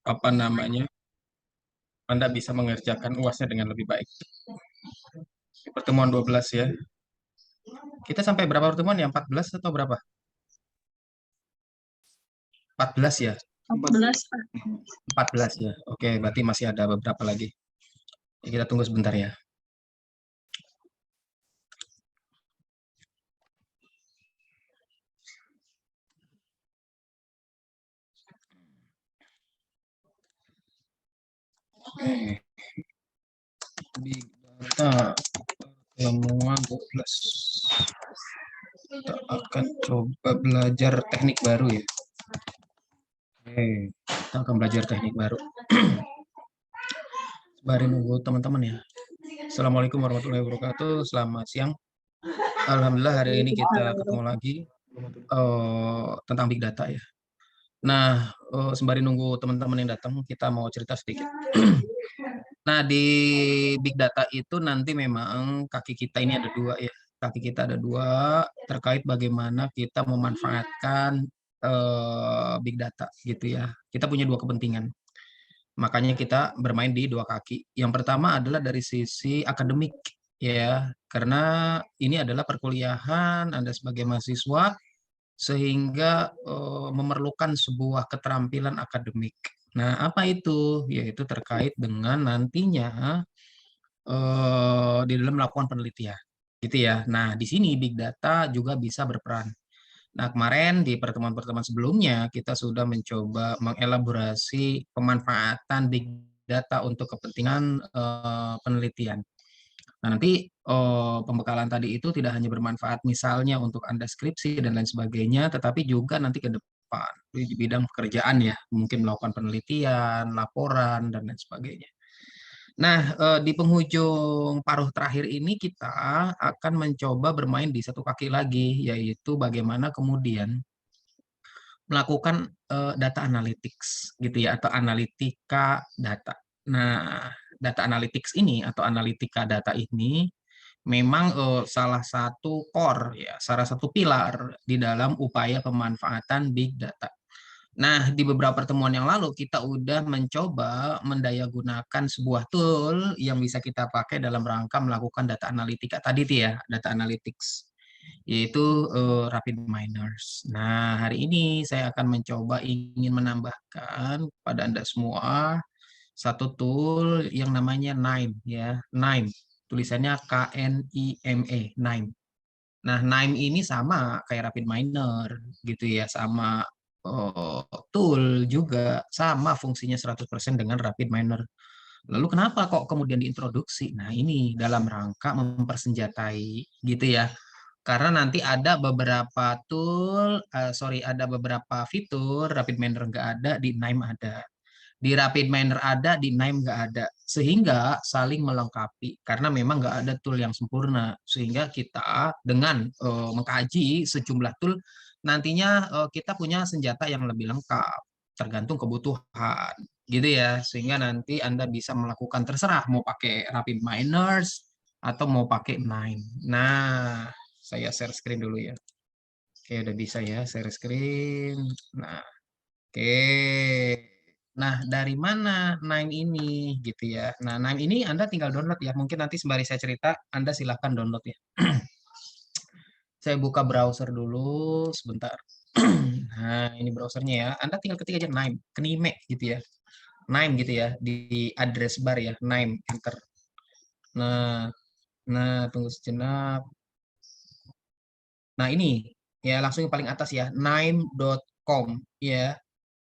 apa namanya, Anda bisa mengerjakan UASnya dengan lebih baik. Pertemuan 12 ya. Kita sampai berapa pertemuan ya? 14 atau berapa? 14 ya? 14, Pak. 14 ya. Oke, berarti masih ada beberapa lagi. Ya, kita tunggu sebentar ya. Oke. Big data pertemuan 12. Kita akan coba belajar teknik baru ya. Oke, kita akan belajar teknik baru. Sembari nunggu teman-teman ya. Assalamualaikum warahmatullahi wabarakatuh. Selamat siang. Alhamdulillah hari ini kita ketemu lagi tentang big data ya. Nah, sembari nunggu teman-teman yang datang, kita mau cerita sedikit. Nah, di big data itu nanti memang kaki kita ini ada dua ya. Kaki kita ada dua terkait bagaimana kita memanfaatkan big data gitu ya. Kita punya dua kepentingan. Makanya kita bermain di dua kaki. Yang pertama adalah dari sisi akademik ya, karena ini adalah perkuliahan Anda sebagai mahasiswa sehingga memerlukan sebuah keterampilan akademik. Nah, apa itu? Yaitu terkait dengan nantinya di dalam melakukan penelitian, gitu ya. Nah, di sini big data juga bisa berperan. Nah, kemarin di pertemuan-pertemuan sebelumnya kita sudah mencoba mengelaborasi pemanfaatan big data untuk kepentingan penelitian. Nah, nanti pembekalan tadi itu tidak hanya bermanfaat misalnya untuk Anda skripsi dan lain sebagainya, tetapi juga nanti ke depan di bidang pekerjaan ya, mungkin melakukan penelitian, laporan, dan lain sebagainya. Nah, di penghujung paruh terakhir ini kita akan mencoba bermain di satu kaki lagi, yaitu bagaimana kemudian melakukan data analytics gitu ya, atau analitika data. Nah, data analytics ini atau analitika data ini memang salah satu core ya, salah satu pilar di dalam upaya pemanfaatan big data. Nah, di beberapa pertemuan yang lalu kita udah mencoba mendayagunakan sebuah tool yang bisa kita pakai dalam rangka melakukan data analitika tadi tuh ya, data analytics, yaitu RapidMiners. Nah, hari ini saya akan mencoba ingin menambahkan pada Anda semua satu tool yang namanya KNIME ya, KNIME. Tulisannya KNIME, KNIME. Nah, KNIME ini sama kayak RapidMiner gitu ya, sama tool juga, sama fungsinya 100% dengan RapidMiner. Lalu kenapa kok kemudian diintroduksi? Nah, ini dalam rangka mempersenjatai gitu ya. Karena nanti ada beberapa tool, ada beberapa fitur RapidMiner nggak ada, di KNIME ada. Di RapidMiner ada, di KNIME nggak ada. Sehingga saling melengkapi. Karena memang nggak ada tool yang sempurna. Sehingga kita dengan mengkaji sejumlah tool, nantinya kita punya senjata yang lebih lengkap. Tergantung kebutuhan. Gitu ya. Sehingga nanti Anda bisa melakukan terserah. Mau pakai RapidMiners atau mau pakai KNIME. Nah, saya share screen dulu ya. Oke, udah bisa ya share screen. Nah, oke. Nah, dari mana Nine ini gitu ya. Nah, Nine ini Anda tinggal download ya. Mungkin nanti sembari saya cerita, Anda silahkan download ya. Saya buka browser dulu sebentar. Nah, ini browsernya ya. Anda tinggal ketik aja Nine, Knime gitu ya. Nine gitu ya di address bar ya. Nine enter. Nah, tunggu sejenak. Nah, ini ya langsung yang paling atas ya, nime.com ya,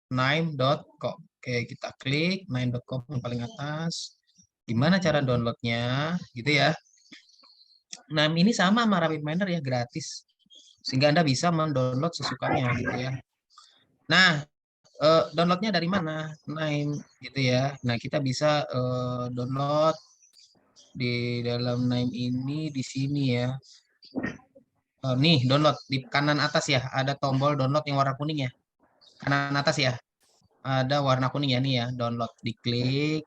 nime.com. Oke, kita klik nime.com yang paling atas. Gimana cara downloadnya gitu ya. Nime ini sama sama RapidMiner ya, gratis. Sehingga Anda bisa mendownload sesukanya gitu ya. Nah, downloadnya dari mana? Nime gitu ya. Nah, kita bisa download di dalam Nime ini di sini ya. Nih, download di kanan atas ya, ada tombol download yang warna kuning ya. Kanan atas ya, ada warna kuning ya nih ya, download. Diklik,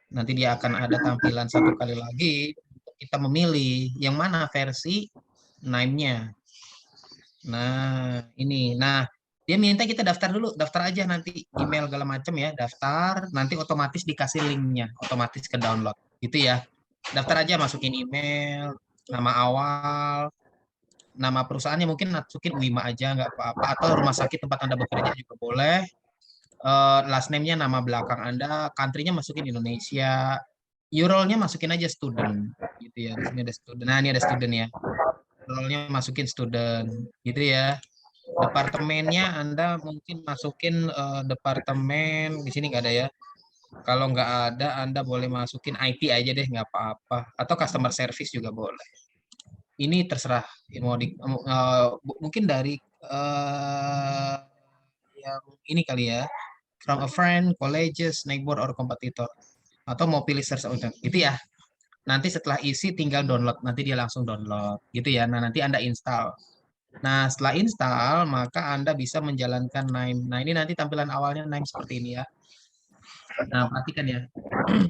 nanti dia akan ada tampilan satu kali lagi. Kita memilih yang mana versi Nime-nya. Nah, ini. Nah, Dia minta kita daftar dulu, daftar aja nanti email segala macam ya, daftar, nanti otomatis dikasih linknya, otomatis ke download, gitu ya. Daftar aja, masukin email, nama awal, nama perusahaannya mungkin masukin Wima aja nggak apa-apa, atau rumah sakit tempat Anda bekerja juga boleh. Last name-nya, nama belakang Anda, country-nya masukin Indonesia, role-nya masukin aja student, gitu ya. Di sini ada student. Nah, ini ada student ya. Role-nya masukin student, gitu ya. Departemennya Anda mungkin masukin departemen, di sini nggak ada ya. Kalau nggak ada, Anda boleh masukin IT aja deh, nggak apa-apa. Atau customer service juga boleh. Ini terserah. Mau mungkin dari yang ini kali ya. From a friend, colleges, neighbor, or competitor. Atau mau pilih search order. Gitu ya. Nanti setelah isi tinggal download. Nanti dia langsung download. Gitu ya. Nah, nanti Anda install. Nah, setelah install, maka Anda bisa menjalankan NIME. Nah, ini nanti tampilan awalnya NIME seperti ini ya. Nah, perhatikan ya.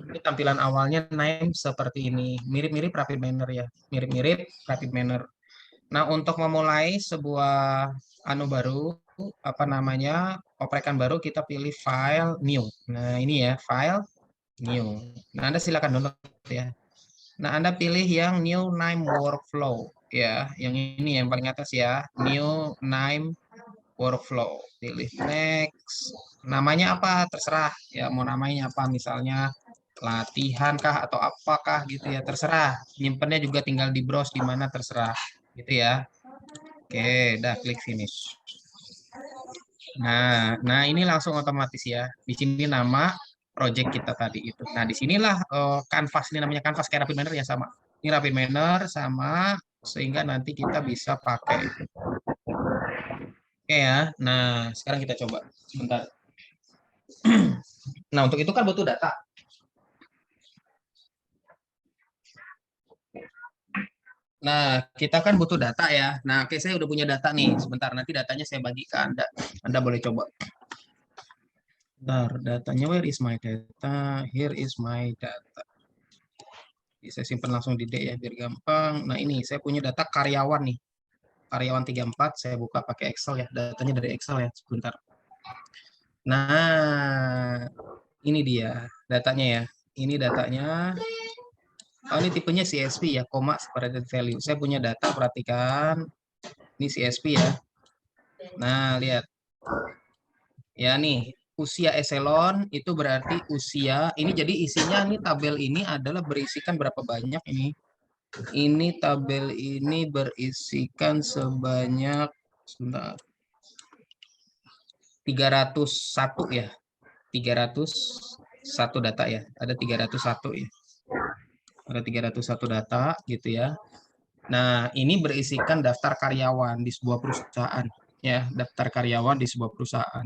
Ini tampilan awalnya NIME seperti ini. Mirip-mirip Rapid Manner ya. Mirip-mirip Rapid Manner. Nah, untuk memulai sebuah baru, apa namanya, oprekan baru, kita pilih File, New. Nah, ini ya, File, New. Nah, Anda silakan download ya. Nah, Anda pilih yang New NIME Workflow. Ya, yang ini yang paling atas ya. New NIME Workflow. Pilih Next. Namanya apa? Terserah. Ya, mau namanya apa? Misalnya latihan kah atau apakah gitu ya. Terserah. Nyimpennya juga tinggal di browse di mana terserah. Gitu ya. Oke, udah klik finish. Nah ini langsung otomatis ya. Di sini nama project kita tadi itu. Nah, disinilah canvas, ini namanya canvas kayak Rapid Manner ya, sama. Ini Rapid Manner sama, sehingga nanti kita bisa pakai. Oke ya. Nah, sekarang kita coba sebentar. Nah, untuk itu kan butuh data. Nah, kita kan butuh data ya. Nah, oke, saya udah punya data nih. Sebentar, nanti datanya saya bagi ke Anda. Anda boleh coba. Bentar, datanya, where is my data? Here is my data. Saya simpan langsung di D ya, biar gampang. Nah, ini saya punya data karyawan nih. Karyawan 34, saya buka pakai Excel ya. Datanya dari Excel ya, sebentar. Nah, ini dia datanya ya. Ini datanya. Oh, ini tipenya CSV ya, koma separated value. Saya punya data, perhatikan. Ini CSV ya. Nah, lihat. Ya nih, usia eselon itu berarti usia. Ini jadi isinya, ini tabel ini adalah berisikan berapa banyak ini. Ini tabel ini berisikan sebanyak, sebentar, 301 ya. 301 data ya. Ada 301 ya. Ada 301 data gitu ya. Nah, ini berisikan daftar karyawan di sebuah perusahaan ya, daftar karyawan di sebuah perusahaan.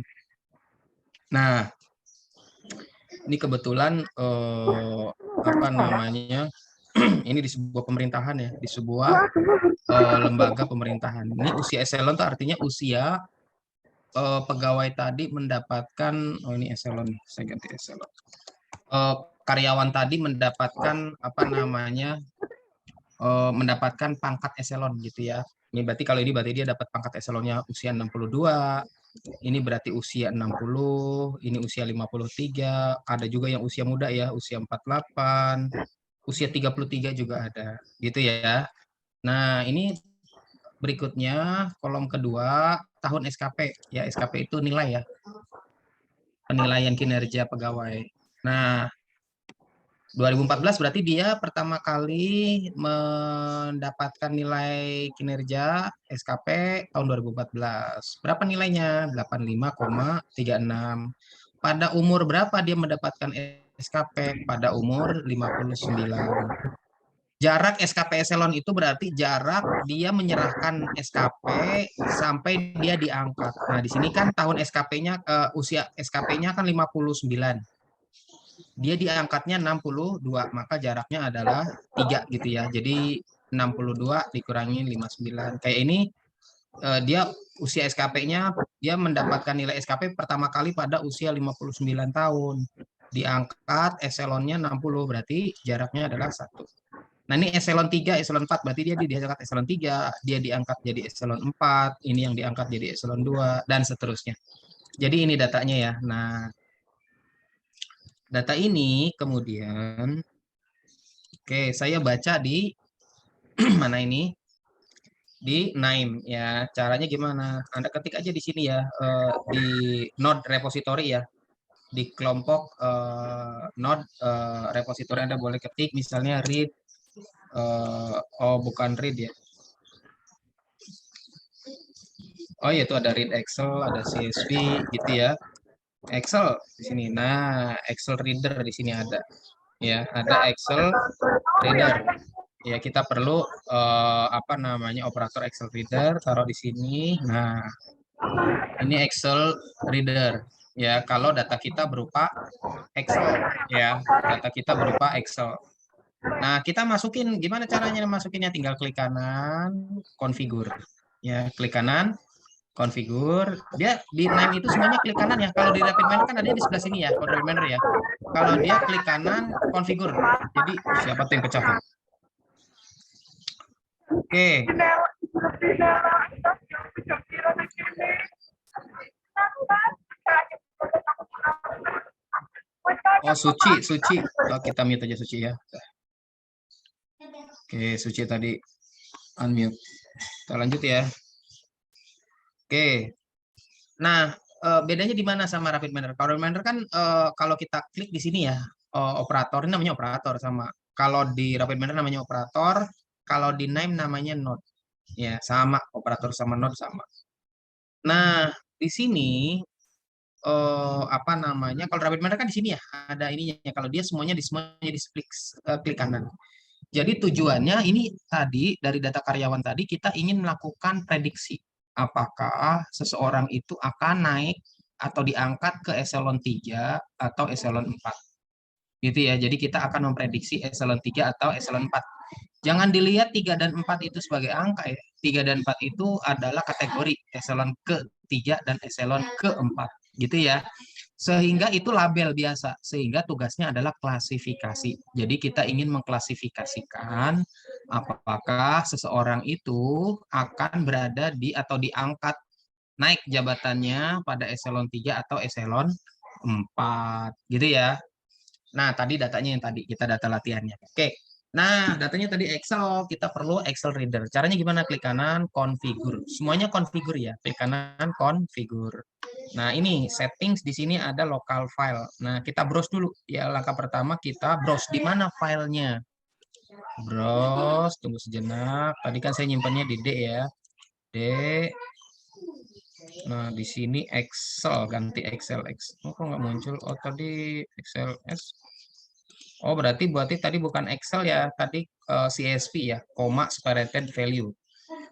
Nah, ini kebetulan apa namanya? Ini di sebuah pemerintahan ya, di sebuah lembaga pemerintahan. Ini usia eselon itu artinya usia pegawai tadi mendapatkan, oh ini eselon, saya ganti eselon. Karyawan tadi mendapatkan apa namanya? Mendapatkan pangkat eselon gitu ya. Ini berarti kalau ini berarti dia dapat pangkat eselonnya usia 62, ini berarti usia 60, ini usia 53, ada juga yang usia muda ya, usia 48, usia 33 juga ada, gitu ya. Nah, ini berikutnya kolom kedua, tahun SKP. Ya, SKP itu nilai ya, penilaian kinerja pegawai. Nah, 2014 berarti dia pertama kali mendapatkan nilai kinerja SKP tahun 2014. Berapa nilainya? 85,36. Pada umur berapa dia mendapatkan SKP? Pada umur 59. Jarak SKP eselon itu berarti jarak dia menyerahkan SKP sampai dia diangkat. Nah, di sini kan tahun SKP-nya, usia SKP-nya kan 59. Dia diangkatnya 62, maka jaraknya adalah 3 gitu ya. Jadi 62 dikurangi 59. Kayak ini dia usia SKP-nya, dia mendapatkan nilai SKP pertama kali pada usia 59 tahun. Diangkat eselonnya 60, berarti jaraknya adalah 1. Nah, ini eselon 3, eselon 4, berarti dia diangkat eselon 3, dia diangkat jadi eselon 4, ini yang diangkat jadi eselon 2, dan seterusnya. Jadi ini datanya ya. Nah, data ini kemudian, oke, saya baca di mana ini? Di Naim ya. Caranya gimana? Anda ketik aja di sini ya, di node repository ya. Di kelompok node repository Anda boleh ketik misalnya read, oh bukan read ya. Oh iya, itu ada read Excel, ada CSV gitu ya. Excel di sini. Nah, Excel Reader di sini ada. Ya, ada Excel Reader. Ya, kita perlu apa namanya operator Excel Reader, taruh di sini. Nah, ini Excel Reader. Ya, kalau data kita berupa Excel, ya, data kita berupa Excel. Nah, kita masukin, gimana caranya masukinnya? Tinggal klik kanan, configure. Ya, klik kanan, configure. Dia di name itu semuanya klik kanan ya. Kalau di Rapid Miner kan ada di sebelah sini ya, kalau Rapid Miner ya. Kalau dia klik kanan, configure. Jadi siapa tuh yang pecah tuh? Oke. Oh, Suci. Oh, kita mute aja Suci ya. Oke, Suci tadi unmute. Kita lanjut ya. Oke. Nah, bedanya di mana sama Rapid Miner? Kalau Rapid Miner kan kalau kita klik di sini ya, operator ini namanya operator sama. Kalau di Rapid Miner namanya operator, kalau di Name namanya node. Ya, sama operator sama node sama. Nah, di sini apa namanya? Kalau Rapid Miner kan di sini ya, ada ininya. Kalau dia semuanya di klik kanan. Jadi tujuannya ini tadi dari data karyawan tadi kita ingin melakukan prediksi apakah seseorang itu akan naik atau diangkat ke eselon 3 atau eselon 4. Gitu ya. Jadi kita akan memprediksi eselon 3 atau eselon 4. Jangan dilihat 3 dan 4 itu sebagai angka ya. 3 dan 4 itu adalah kategori eselon ke-3 dan eselon ke-4. Gitu ya. Sehingga itu label biasa, sehingga tugasnya adalah klasifikasi. Jadi kita ingin mengklasifikasikan apakah seseorang itu akan berada di atau diangkat naik jabatannya pada eselon 3 atau eselon 4. Gitu ya. Nah, tadi datanya yang tadi, kita data latihannya. Oke. Nah, datanya tadi Excel, kita perlu Excel Reader. Caranya gimana? Klik kanan, configure. Semuanya configure ya. Klik kanan, configure. Nah, ini settings di sini ada local file. Nah, kita browse dulu. Ya, langkah pertama kita browse di mana filenya. Browse, tunggu sejenak. Tadi kan saya nyimpannya di D ya. D. Nah, di sini Excel, ganti Excel X. Oh, kok nggak muncul? Oh, tadi Excel S. Oh, berarti tadi bukan Excel ya. Tadi CSV ya, koma separated value.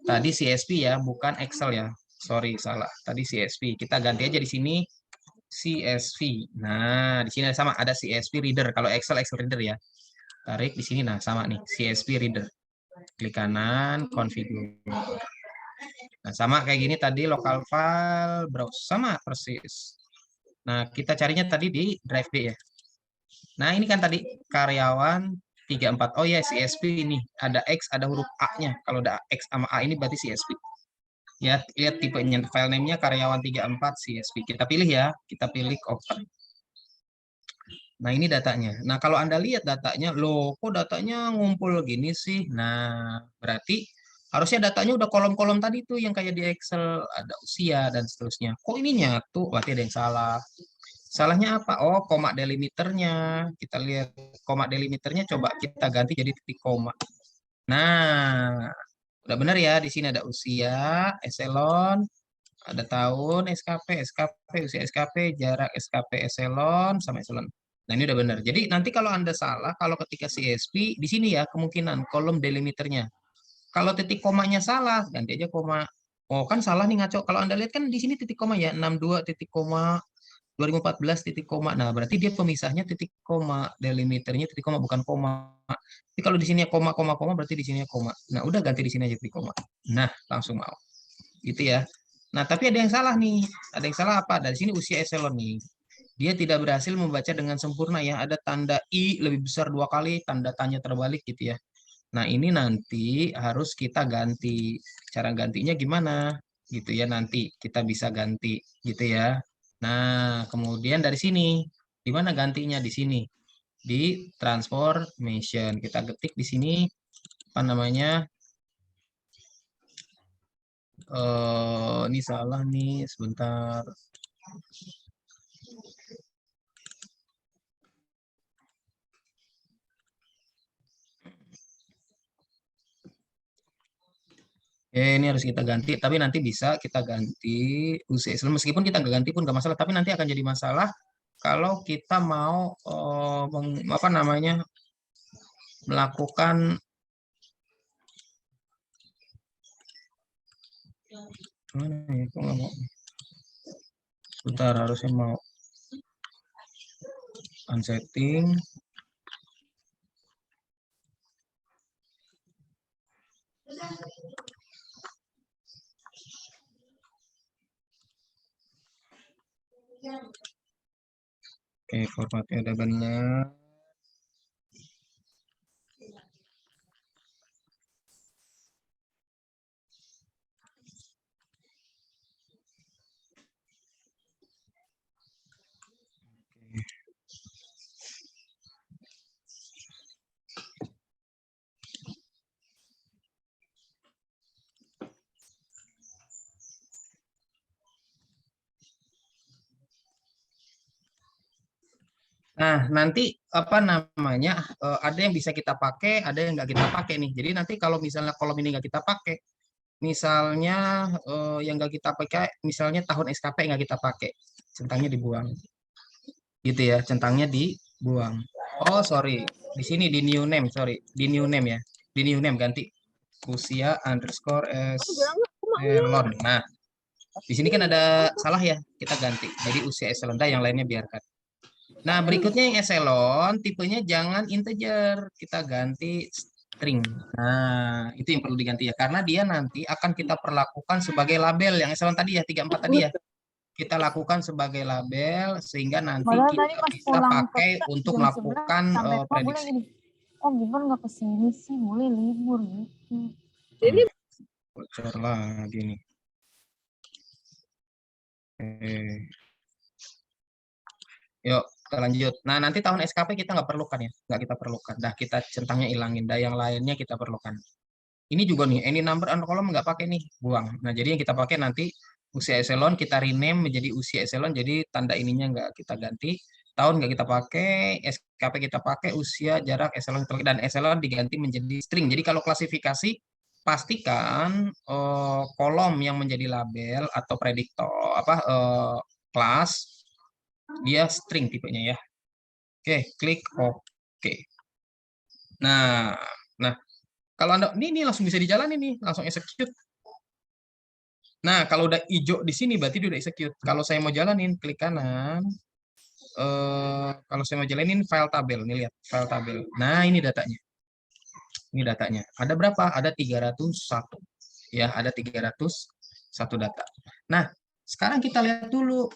Tadi CSV ya, bukan Excel ya. Sorry, salah. Tadi CSV. Kita ganti aja di sini CSV. Nah, di sini sama ada CSV Reader. Kalau Excel Reader ya. Tarik di sini. Nah, sama nih CSV Reader. Klik kanan, configure. Nah, sama kayak gini tadi local file, browse sama persis. Nah, kita carinya tadi di drive D ya. Nah, ini kan tadi karyawan 34. Oh ya, CSV ini ada X, ada huruf A-nya. Kalau ada X sama A ini berarti CSV. Ya, lihat tipenya, file name-nya karyawan 34 CSV. Kita pilih ya, kita pilih open. Nah, ini datanya. Nah, kalau Anda lihat datanya, loh, kok datanya ngumpul gini sih? Nah, berarti harusnya datanya udah kolom-kolom tadi tuh yang kayak di Excel, ada usia dan seterusnya. Kok ini nyatu? Berarti ada yang salah. Salahnya apa? Oh, koma delimiternya. Kita lihat koma delimiternya, coba kita ganti jadi titik koma. Nah, udah benar ya. Di sini ada usia, eselon, ada tahun, SKP, usia SKP, jarak SKP eselon, sama eselon. Nah, ini udah benar. Jadi nanti kalau Anda salah, kalau ketika CSV, di sini ya kemungkinan kolom delimiternya. Kalau titik komanya salah, ganti aja koma. Oh, kan salah nih ngaco. Kalau Anda lihat kan di sini titik koma ya, 62 titik koma 2014 titik koma. Nah, berarti dia pemisahnya titik koma, delimiternya titik koma bukan koma. Tapi kalau di sini koma, berarti di sini koma. Nah, udah ganti di sini aja titik koma. Nah, langsung mau. Gitu ya. Nah, tapi ada yang salah nih. Ada yang salah apa? Dari sini usia eselon nih. Dia tidak berhasil membaca dengan sempurna ya. Ada tanda I lebih besar 2 kali, tanda tanya terbalik gitu ya. Nah, ini nanti harus kita ganti. Cara gantinya gimana? Gitu ya, nanti kita bisa ganti gitu ya. Nah, kemudian dari sini, di mana gantinya? Di sini, di transformation. Kita ketik di sini, apa namanya? Ini salah nih, sebentar. Ini harus kita ganti, tapi nanti bisa kita ganti UCS. Meskipun kita nggak ganti pun nggak masalah, tapi nanti akan jadi masalah kalau kita mau apa namanya melakukan mana ya, kok nggak mau? Bentar, harusnya mau unsetting. Oke, formatnya udah benar. Nah, nanti apa namanya ada yang bisa kita pakai, ada yang nggak kita pakai nih. Jadi nanti kalau misalnya kolom ini nggak kita pakai, misalnya yang nggak kita pakai, misalnya tahun SKP nggak kita pakai, centangnya dibuang, gitu ya, centangnya dibuang. Oh, sorry, di sini di new name, sorry, di new name ya, di new name ganti usia underscore eselon. Nah, di sini kan ada salah ya, kita ganti. Jadi usia eselon, dah yang lainnya biarkan. Nah, berikutnya yang eselon, tipenya jangan integer, kita ganti string. Nah, itu yang perlu diganti ya, karena dia nanti akan kita perlakukan sebagai label yang eselon tadi ya, 34 tadi ya. Kita lakukan sebagai label sehingga nanti Padahal tadi kita pas bisa pulang pakai kerja untuk jam 11 melakukan sampai rumah boleh prediksi. gini. Oh, Gibran nggak kesini sih, boleh libur gitu. Jadi bocor lagi nih. Yuk, kita lanjut. Nah, nanti tahun SKP kita nggak perlukan ya, nggak kita perlukan. Dah kita centangnya ilangin, dah yang lainnya kita perlukan. Ini juga nih, any number and column nggak pakai nih, buang. Nah, jadi yang kita pakai nanti usia eselon kita rename menjadi usia eselon, jadi tanda ininya nggak kita ganti. Tahun nggak kita pakai, SKP kita pakai, usia, jarak, eselon, dan eselon diganti menjadi string. Jadi kalau klasifikasi, pastikan kolom yang menjadi label atau prediktor apa kelas dia string tipenya ya. Oke, klik oke. Nah, nah kalau Anda ini langsung bisa dijalani nih, langsung execute. Nah, kalau udah hijau di sini berarti dia udah execute. Kalau saya mau jalanin, klik kanan. Kalau saya mau jalanin file tabel, nih lihat file tabel. Nah, ini datanya. Ini datanya. Ada berapa? Ada 301. Ya, ada 301 data. Nah, sekarang kita lihat dulu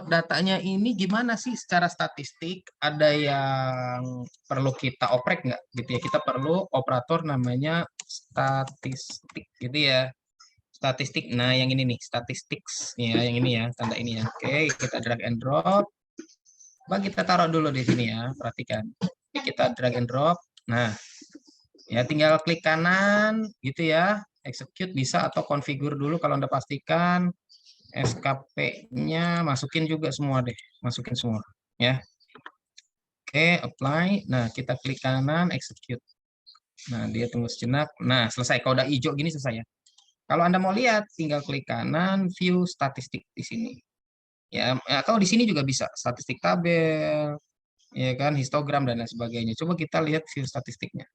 datanya ini gimana sih secara statistik. Ada yang perlu kita oprek nggak? Gitu ya. Kita perlu operator namanya statistik gitu ya. Statistik. Nah, yang ini nih, statistics ya, yang ini ya, tanda ini ya. Oke, kita drag and drop. Coba kita taruh dulu di sini ya, perhatikan. Ini kita drag and drop. Nah, ya tinggal klik kanan gitu ya, execute bisa atau configure dulu kalau Anda pastikan SKP-nya masukin juga semua deh, masukin semua ya. Oke, apply. Nah, kita klik kanan, execute. Nah, dia tunggu sejenak. Nah, selesai. Kalau udah hijau gini selesai ya. Kalau Anda mau lihat, tinggal klik kanan, view statistik di sini. Ya, atau di sini juga bisa, statistik tabel, ya kan, histogram dan lain sebagainya. Coba kita lihat view statistiknya.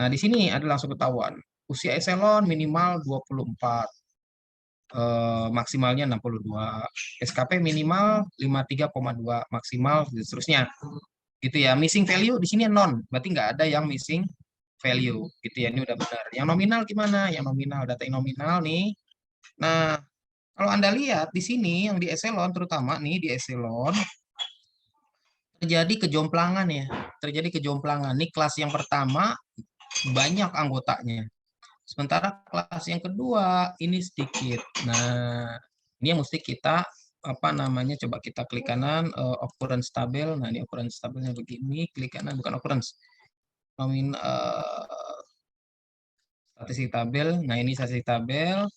Nah, di sini ada langsung ketahuan. Usia eselon minimal 24, maksimalnya 62. SKP minimal 53,2, maksimal, dan seterusnya. Gitu ya. Missing value di sini non, berarti nggak ada yang missing value. Gitu ya, ini udah benar. Yang nominal gimana? Yang nominal, data yang nominal nih. Nah, kalau Anda lihat di sini, yang di eselon, terutama nih di eselon, terjadi kejomplangan ya. Terjadi kejomplangan. Nih kelas yang pertama, banyak anggotanya. Sementara kelas yang kedua ini sedikit. Nah, ini yang mesti kita apa namanya, coba kita klik kanan, occurrence tabel. Nah, ini occurrence tabelnya begini, klik kanan, bukan occurrence, statistik tabel. Nah, ini statistik tabel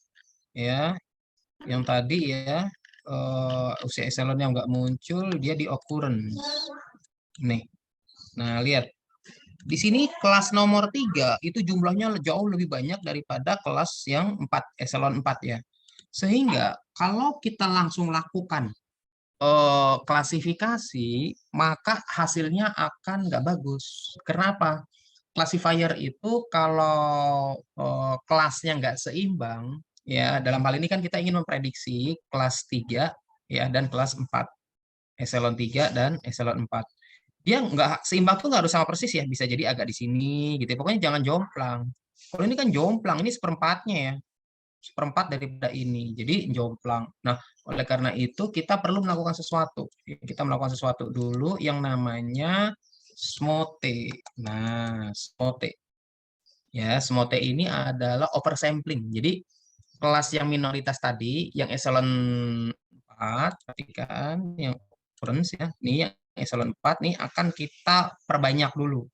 ya. Yang tadi ya, usia eselon yang nggak muncul, dia di occurrence. Nih. Nah, lihat. Di sini kelas nomor 3 itu jumlahnya jauh lebih banyak daripada kelas yang 4, eselon 4 ya. Sehingga kalau kita langsung lakukan klasifikasi, maka hasilnya akan nggak bagus. Kenapa? Classifier itu kalau kelasnya nggak seimbang, ya dalam hal ini kan kita ingin memprediksi kelas 3 ya dan kelas 4, eselon 3 dan eselon 4. Dia nggak seimbang tuh nggak harus sama persis ya, bisa jadi agak di sini gitu ya. Pokoknya jangan jomplang. Kalau ini kan jomplang, ini seperempatnya ya, seperempat daripada ini, jadi jomplang. Nah, oleh karena itu kita perlu melakukan sesuatu. Kita melakukan sesuatu dulu yang namanya smote. Nah, smote ya, smote ini adalah oversampling. Jadi kelas yang minoritas tadi, yang eselon 4, perhatikan yang occurrence ya, ini yang eselon 4 nih akan kita perbanyak dulu.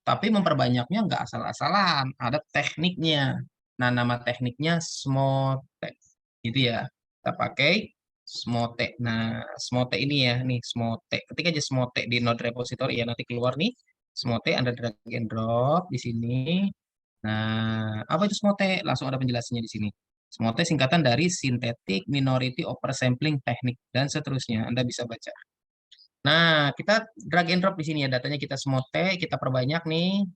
Tapi memperbanyaknya nggak asal-asalan, ada tekniknya. Nah, nama tekniknya smote. Gitu ya. Kita pakai smote. Nah, smote ini ya, nih smote. Ketik aja smote di node repository ya, nanti keluar nih. Smote, Anda drag and drop di sini. Nah, apa itu smote? Langsung ada penjelasannya di sini. Smote singkatan dari Synthetic Minority Oversampling Technique dan seterusnya. Anda bisa baca. Nah, kita drag and drop di sini ya, datanya kita smote, kita perbanyak nih.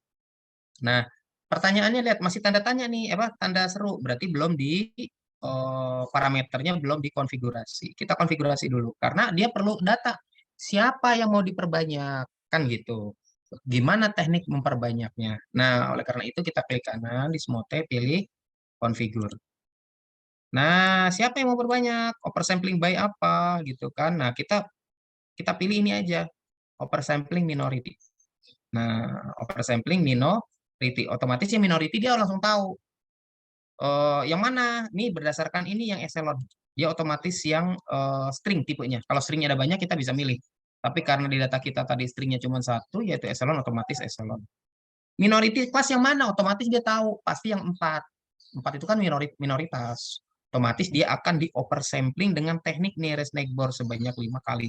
Nah, pertanyaannya lihat masih tanda tanya nih, apa tanda seru, berarti belum di parameternya belum dikonfigurasi. Kita konfigurasi dulu karena dia perlu data. Siapa yang mau diperbanyak? Kan gitu. Gimana teknik memperbanyaknya? Nah, oleh karena itu kita klik kanan di Smote, pilih configure. Nah, siapa yang mau perbanyak? Oversampling by apa gitu kan? Nah, kita kita pilih ini aja. Oversampling minority. Nah, oversampling minority. Otomatis yang minority dia langsung tahu. Yang mana? Nih berdasarkan ini yang eselon. Dia otomatis yang string tipenya. Kalau stringnya ada banyak kita bisa milih. Tapi karena di data kita tadi stringnya cuma satu, yaitu eselon, otomatis eselon. Minority kelas yang mana? Otomatis dia tahu. Pasti yang 4. 4 itu kan minoritas. Otomatis dia akan di oversampling dengan teknik nearest neighbor sebanyak 5 kali.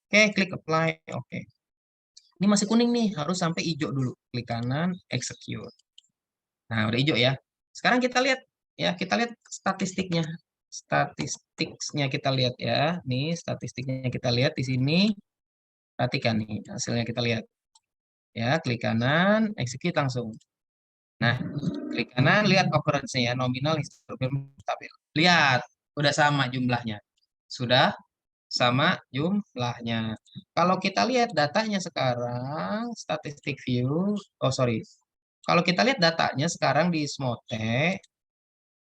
Oke, klik apply. Oke. Ini masih kuning nih, harus sampai hijau dulu. Klik kanan, execute. Nah, udah hijau ya. Sekarang kita lihat ya, kita lihat statistiknya. Statistiknya kita lihat ya. Nih, statistiknya kita lihat di sini. Perhatikan nih, hasilnya kita lihat. Ya, klik kanan, execute langsung. Nah, klik kanan, lihat occurrence-nya ya, nominal, histogram, stabil. Lihat, udah sama jumlahnya. Sudah sama jumlahnya. Kalau kita lihat datanya sekarang, statistik view, oh sorry. Kalau kita lihat datanya sekarang di Smote,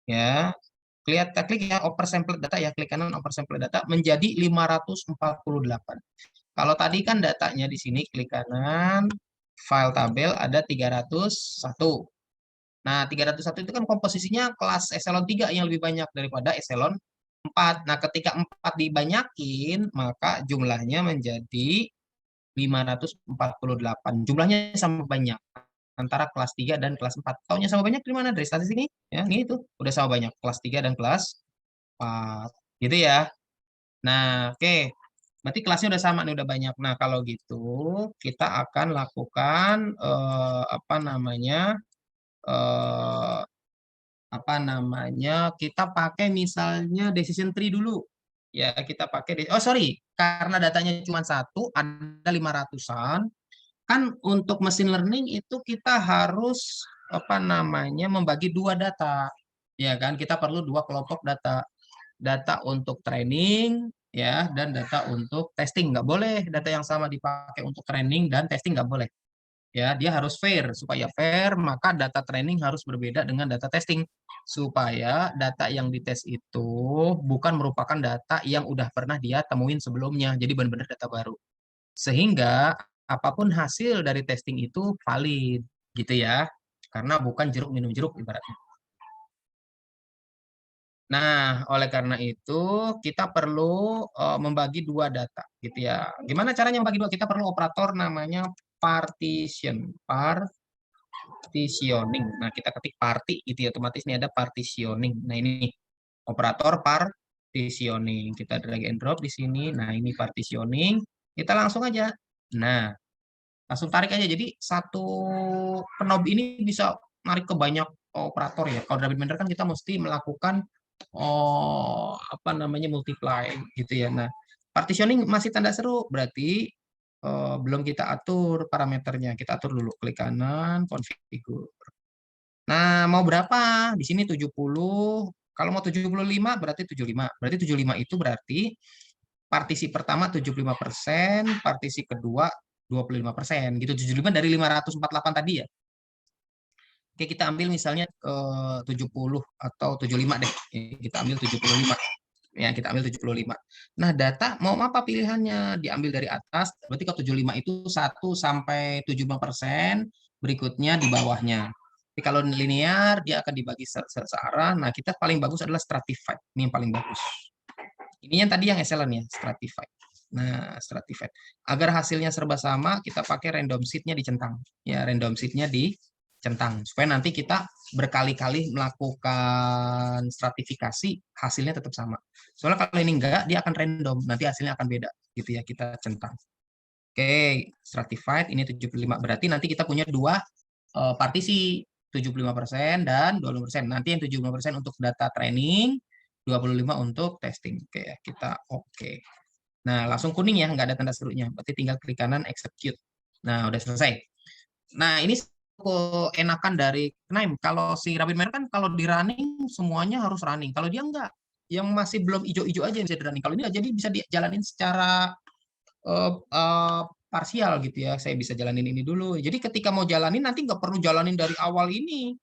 ya, klik ya oversample data ya, klik kanan oversample data menjadi 548. Kalau tadi kan datanya di sini klik kanan, file tabel ada 301. Nah, 301 itu kan komposisinya kelas eselon 3 yang lebih banyak daripada eselon 4. Nah, ketika 4 dibanyakin, maka jumlahnya menjadi 548. Jumlahnya sama banyak antara kelas 3 dan kelas 4. Taunya sama banyak dari mana? Dari statistik ini. Ya, ini itu. Udah sama banyak kelas 3 dan kelas 4. Gitu ya. Nah, oke. Berarti kelasnya udah sama nih, udah banyak. Nah, kalau gitu kita akan lakukan apa namanya? eh, kita pakai misalnya decision tree dulu ya, kita pakai oh sorry, karena datanya cuma satu, ada 500-an kan. Untuk mesin learning itu kita harus apa namanya membagi dua data ya kan, kita perlu dua kelompok data, data untuk training ya dan data untuk testing. Nggak boleh data yang sama dipakai untuk training dan testing, nggak boleh ya, dia harus fair. Supaya fair maka data training harus berbeda dengan data testing, supaya data yang dites itu bukan merupakan data yang udah pernah dia temuin sebelumnya, jadi benar-benar data baru, sehingga apapun hasil dari testing itu valid gitu ya. karena bukan jeruk minum jeruk ibaratnya. Nah, oleh karena itu kita perlu membagi dua data, gitu ya. Gimana caranya membagi dua? Kita perlu operator namanya partitioning. Nah, kita ketik party, gitu ya, otomatis ini ada partitioning. Nah, ini operator partitioning. Kita drag and drop di sini. Nah, ini partitioning. Kita langsung aja. Nah, langsung tarik aja. Jadi satu knob ini bisa narik ke banyak operator ya. Kalau Rapid Mender kan kita mesti melakukan apa namanya multiply gitu ya. Nah, partitioning masih tanda seru berarti belum kita atur parameternya. Kita atur dulu, klik kanan, configure. Nah, mau berapa? Di sini 70. Kalau mau 75 berarti 75. Berarti 75 itu berarti partisi pertama 75%, partisi kedua 25%. Gitu, 75 dari 548 tadi ya. Oke, kita ambil misalnya 70 atau 75 deh. Kita ambil 75. Ya, kita ambil 75. Nah, data mau apa pilihannya? Diambil dari atas, berarti kalau 75 itu 1 sampai 75%, berikutnya di bawahnya. Tapi kalau linear, dia akan dibagi searah. Nah, kita paling bagus adalah stratified. Ini yang paling bagus. Ini yang tadi yang excellent ya, stratified. Nah, stratified. Agar hasilnya serba sama, kita pakai random seed-nya dicentang. Ya, random seed-nya dicentang. Supaya nanti kita berkali-kali melakukan stratifikasi, hasilnya tetap sama. Soalnya kalau ini enggak, dia akan random. Nanti hasilnya akan beda. Gitu ya, kita centang. Oke, stratified, ini 75. Berarti nanti kita punya dua partisi. 75% dan 20%. Nanti yang 75% untuk data training, 25 untuk testing. Oke, ya, kita oke. Nah, langsung kuning ya, nggak ada tanda serunya. Berarti tinggal klik kanan execute. Nah, udah selesai. Nah, ini enakan dari Knaim. Kalau si Rapid Miner kan kalau di running semuanya harus running. Kalau dia nggak, yang masih belum hijau-hijau aja yang bisa di running. Kalau ini jadi bisa dijalanin secara parsial gitu ya. Saya bisa jalanin ini dulu. Jadi ketika mau jalanin nanti nggak perlu jalanin dari awal ini.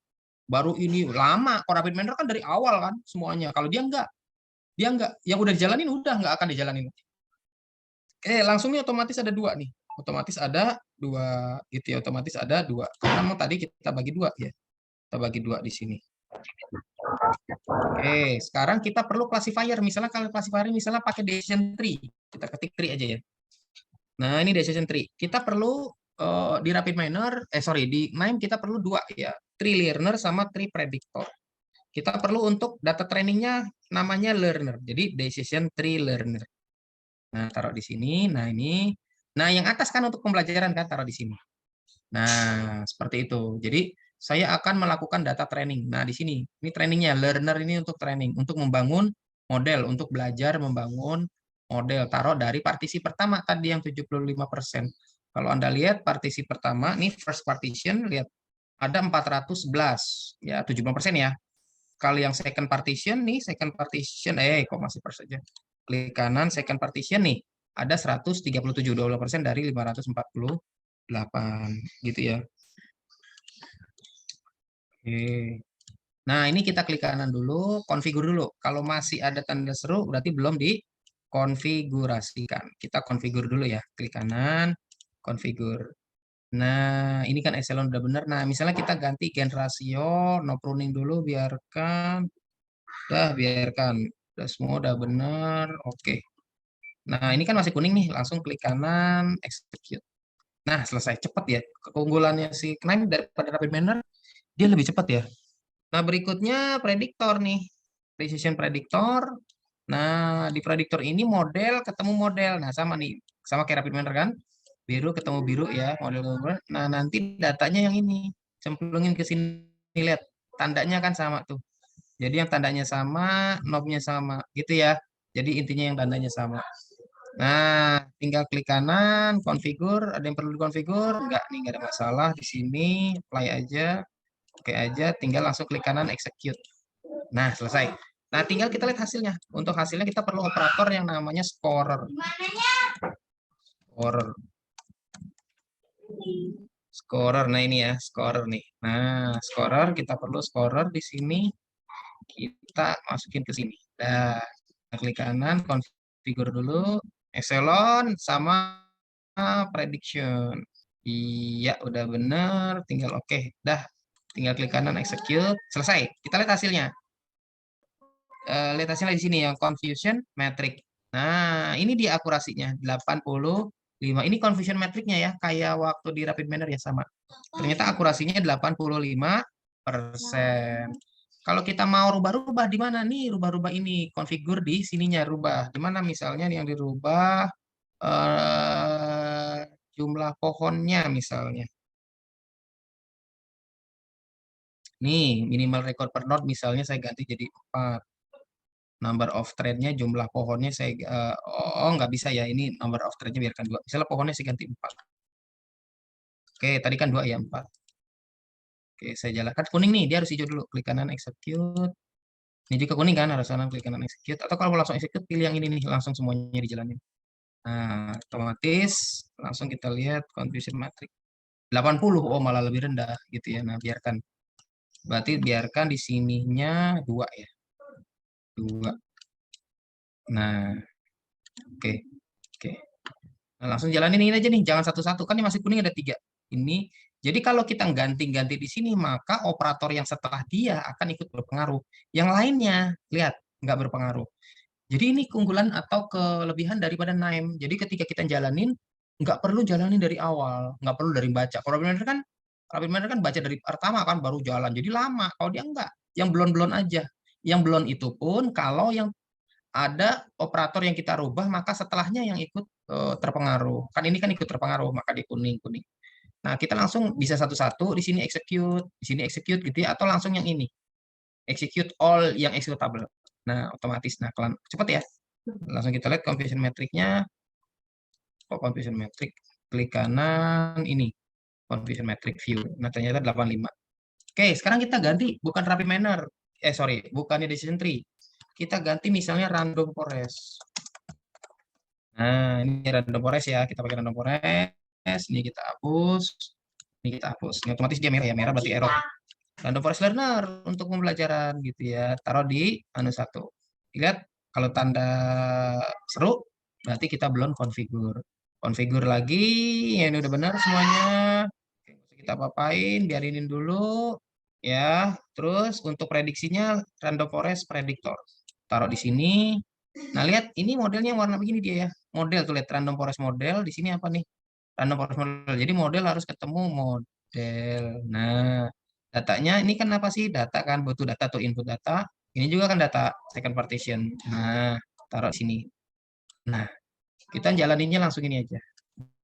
Baru ini lama. Kalau Rapid Miner kan dari awal kan semuanya. Kalau dia nggak. Dia nggak. Yang udah dijalanin udah nggak akan dijalanin. Langsung nih otomatis ada dua nih. Otomatis ada dua gitu ya. Otomatis ada dua. Karena mau tadi kita bagi dua ya. Kita bagi dua di sini. Sekarang kita perlu classifier. Misalnya kalau classifier misalnya pakai decision tree. Kita ketik tree aja ya. Nah, ini decision tree. Kita perlu di Rapid Miner, di MIME kita perlu dua ya. Tree learner sama tree predictor. Kita perlu untuk data trainingnya namanya learner. Jadi decision tree learner. Nah, taruh di sini. Nah, ini. Nah, yang atas kan untuk pembelajaran kan taruh di sini. Nah, seperti itu. Jadi, saya akan melakukan data training. Nah, di sini. Ini trainingnya. Learner ini untuk training. Untuk membangun model. Untuk belajar membangun model. Taruh dari partisi pertama tadi yang 75%. Kalau Anda lihat partisi pertama, ini first partition, lihat. Ada 411. Ya, 75% ya. Kalau yang second partition nih, second partition, kok masih first saja. Klik kanan, second partition nih. Ada 137, 20% dari 548 gitu ya. Oke. Nah, ini kita klik kanan dulu, konfigur dulu. Kalau masih ada tanda seru, berarti belum dikonfigurasikan. Kita konfigur dulu ya. Klik kanan, konfigur. Nah, ini kan Echelon udah benar. Nah, misalnya kita ganti gen rasio, no pruning dulu, biarkan. Biarkan. Udah semua udah benar. Oke. Nah, ini kan masih kuning nih. Langsung klik kanan, execute. Nah, selesai. Cepat ya. Keunggulannya si Knaim daripada Rapid Miner, dia lebih cepat ya. Nah, berikutnya prediktor nih. Precision predictor. Nah, di prediktor ini model ketemu model. Nah, sama nih. Sama kayak Rapid Miner kan. Biru ketemu biru ya. Model. Nah, nanti datanya yang ini. Cemplungin ke sini. Lihat. Tandanya kan sama tuh. Jadi yang tandanya sama, knobnya sama. Gitu ya. Jadi intinya yang tandanya sama. Nah, tinggal klik kanan, konfigur. Ada yang perlu dikonfigur? Enggak, nih enggak ada masalah. Di sini, apply aja. Oke aja, tinggal langsung klik kanan, execute. Nah, selesai. Nah, tinggal kita lihat hasilnya. Untuk hasilnya kita perlu operator yang namanya scorer. Scorer. Scorer, nah ini ya, scorer nih. Nah, scorer, kita perlu scorer di sini. Kita masukin ke sini. Nah, klik kanan, konfigur dulu. Echelon sama prediction. Iya, udah bener. Tinggal oke. Dah. Tinggal klik kanan execute, selesai. Kita lihat hasilnya. Lihat hasilnya di sini yang confusion metric. Nah, ini dia akurasinya 85. Ini confusion metricnya ya, kayak waktu di rapid manner ya sama. Ternyata akurasinya 85%. Kalau kita mau rubah-rubah di mana nih? Rubah-rubah ini, konfigur di sininya rubah. Di mana misalnya yang dirubah jumlah pohonnya misalnya. Nih, minimal record per node misalnya saya ganti jadi 4. Number of thread-nya, jumlah pohonnya saya nggak bisa ya, ini number of thread-nya biarkan 2. Misalnya pohonnya saya ganti 4. Oke, tadi kan 2 ya, 4. Oke, saya jalankan kuning nih, dia harus hijau dulu. Klik kanan execute. Ini juga kuning kan, harus kanan klik kanan execute. Atau kalau mau langsung execute, pilih yang ini nih, langsung semuanya dijalanin. Nah, otomatis langsung kita lihat confusion matrix. 80, oh malah lebih rendah gitu ya. Nah, biarkan. Berarti biarkan di sininya 2 ya. 2. Nah, oke. Oke. Nah, langsung jalanin ini aja nih, jangan satu-satu. Kan ini masih kuning ada 3. Ini. Jadi kalau kita ganti-ganti di sini, maka operator yang setelah dia akan ikut berpengaruh. Yang lainnya, lihat, nggak berpengaruh. Jadi ini keunggulan atau kelebihan daripada Naim. Jadi ketika kita jalanin, nggak perlu jalanin dari awal, nggak perlu dari baca. Kalau Rapid Manner kan baca dari pertama kan baru jalan, jadi lama. Kalau dia nggak, yang belum-belum aja. Yang belum itu pun kalau yang ada operator yang kita rubah, maka setelahnya yang ikut terpengaruh. Kan ini kan ikut terpengaruh, maka di kuning-kuning. Nah, kita langsung bisa satu-satu, di sini execute gitu ya, atau langsung yang ini. Execute all yang executable. Nah, otomatis. Nah, kalian cepet ya. Langsung kita lihat confusion metric-nya. Kok confusion metric? Klik kanan, ini. Confusion metric view. Nah, ternyata 85. Oke, sekarang kita ganti. Bukan rapid manner. Sorry. Bukannya decision tree. Kita ganti misalnya random forest. Nah, ini random forest ya. Kita pakai random forest. Ini kita hapus. Ini kita hapus. Ini otomatis dia merah ya. Merah berarti error. Random forest learner untuk pembelajaran gitu ya. Taruh di anu 1. Lihat kalau tanda seru berarti kita belum konfigur. Konfigur lagi, ya ini udah benar semuanya. Oke, nggak usah kita apa-apain, biarinin dulu ya. Terus untuk prediksinya random forest predictor. Taruh di sini. Nah, lihat ini modelnya warna begini dia ya. Model tuh lihat random forest model. Di sini apa nih? Random forest model. Jadi model harus ketemu model. Nah, datanya ini kan apa sih? Data kan butuh data atau input data. Ini juga kan data second partition. Nah, taruh sini. Nah, kita jalaninnya langsung ini aja.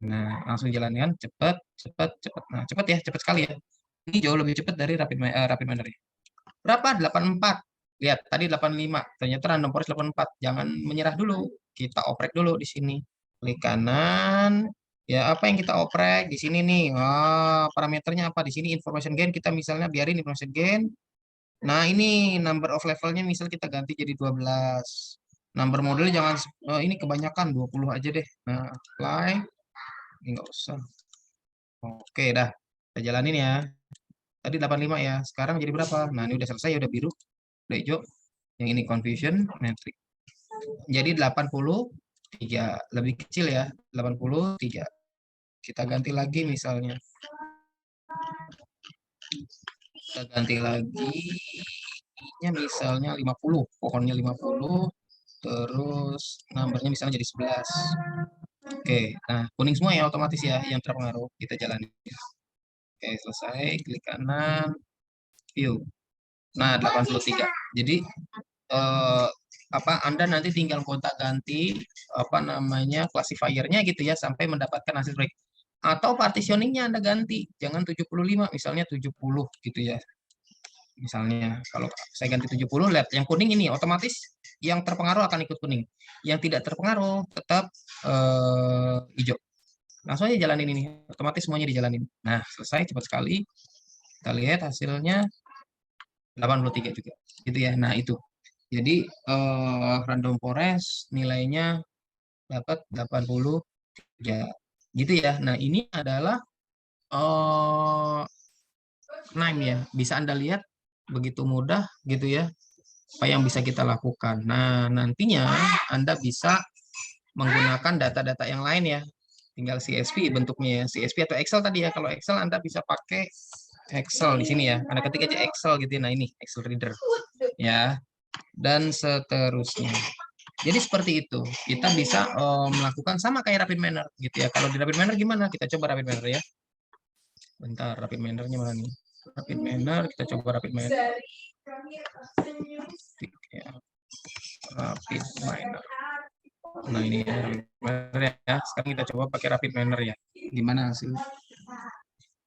Nah, langsung jalankan cepet, cepet, cepet. Nah, cepet ya, cepet sekali ya. Ini jauh lebih cepet dari rapid manner. Berapa? 84. Lihat, tadi 85. Ternyata random forest 84. Jangan menyerah dulu. Kita oprek dulu di sini. Klik kanan. Ya, apa yang kita oprek di sini nih? Wah, parameternya apa? Di sini information gain kita misalnya biarin information gain. Nah, ini number of levelnya misal kita ganti jadi 12. Number model jangan ini kebanyakan 20 aja deh. Nah, apply. Ini nggak usah. Oke, dah. Kita jalanin ya. Tadi 85 ya. Sekarang jadi berapa? Nah, ini udah selesai, udah biru, udah hijau. Yang ini confusion metric. Jadi 83. Lebih kecil ya. 83. Kita ganti lagi misalnya. Kita ganti lagi. Misalnya 50. Pohonnya 50. Terus numbernya misalnya jadi 11. Oke, nah kuning semua ya otomatis ya yang terpengaruh. Kita jalani. Oke, selesai. Klik kanan. View. Nah, 83. Jadi Anda nanti tinggal gonta-ganti apa namanya classifiernya gitu ya sampai mendapatkan hasil break. Atau partitioningnya Anda ganti, jangan 75, misalnya 70 gitu ya. Misalnya kalau saya ganti 70, lihat yang kuning ini otomatis yang terpengaruh akan ikut kuning. Yang tidak terpengaruh tetap hijau. Langsung aja jalanin ini, otomatis semuanya dijalanin. Nah, selesai cepat sekali. Kita lihat hasilnya 83 juga. Gitu ya. Nah, itu. Jadi random forest nilainya dapat 83. Gitu ya. Nah, ini adalah NIME ya. Bisa Anda lihat begitu mudah gitu ya. Apa yang bisa kita lakukan. Nah, nantinya Anda bisa menggunakan data-data yang lain ya. Tinggal CSV bentuknya ya. CSV atau Excel tadi ya. Kalau Excel Anda bisa pakai Excel di sini ya. Anda ketik aja Excel gitu ya. Nah, ini Excel Reader. Ya. Dan seterusnya. Jadi seperti itu. Kita bisa melakukan sama kayak Rapid Manner gitu ya. Kalau di Rapid Manner gimana? Kita coba Rapid Manner ya. Bentar, Rapid Manner-nya mana nih? Rapid Manner, kita coba Rapid Manner. Ya. Rapid Manner. Nah, ini ya, Rapid Manner ya. Sekarang kita coba pakai Rapid Manner ya. Gimana hasil?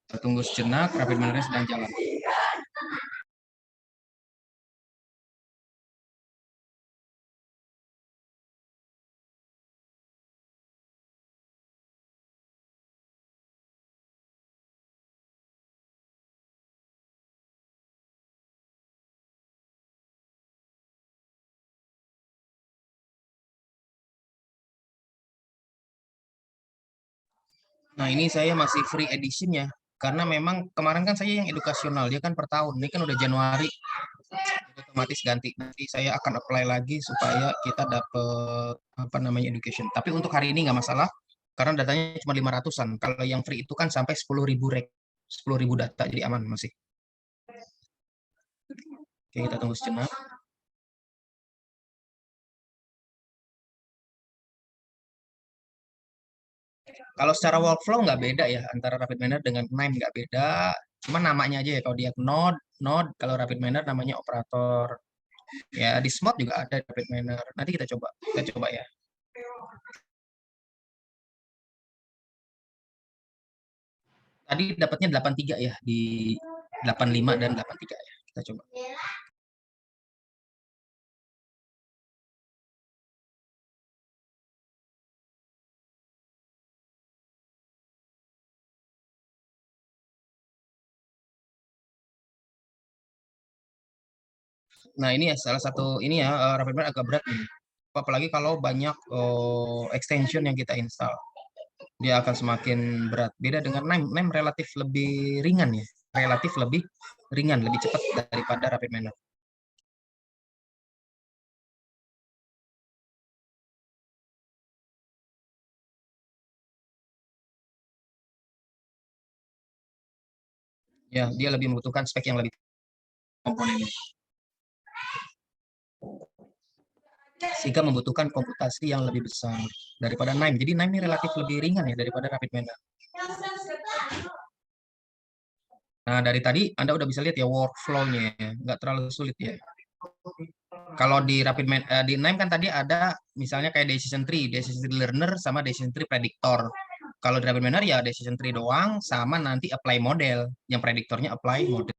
Kita tunggu sejenak, Rapid Manner-nya sedang jalan. Nah, ini saya masih free edition ya. Karena memang kemarin kan saya yang edukasional, dia kan per tahun. Ini kan udah Januari, otomatis ganti. Nanti saya akan apply lagi supaya kita dapat apa namanya education. Tapi untuk hari ini nggak masalah, karena datanya cuma 500-an. Kalau yang free itu kan sampai 10.000 10.000 data, jadi aman masih. Oke, kita tunggu sejenak. Kalau secara workflow nggak beda ya, antara Rapid Manner dengan NIME nggak beda. Cuma namanya aja ya, kalau dia node, kalau Rapid Manner namanya operator. Ya, di Smart juga ada Rapid Manner. Nanti kita coba ya. Tadi dapatnya 83 ya, di 85 dan 83 ya. Kita coba. Nah, ini ya salah satu ini ya, Rapid Manner agak berat nih. Apalagi kalau banyak extension yang kita install. Dia akan semakin berat. Beda dengan NIME. NIME relatif lebih ringan ya. Relatif lebih ringan, lebih cepat daripada Rapid Manner. Ya, dia lebih membutuhkan spek yang lebih komponennya. Sehingga membutuhkan komputasi yang lebih besar daripada NIME. Jadi NIME ini relatif lebih ringan ya daripada Rapid Manner. Nah, dari tadi Anda udah bisa lihat ya workflow-nya ya. Nggak terlalu sulit ya. Kalau di di NIME kan tadi ada misalnya kayak decision tree learner sama decision tree predictor. Kalau di Rapid Manner ya decision tree doang sama nanti apply model. Yang prediktornya apply model.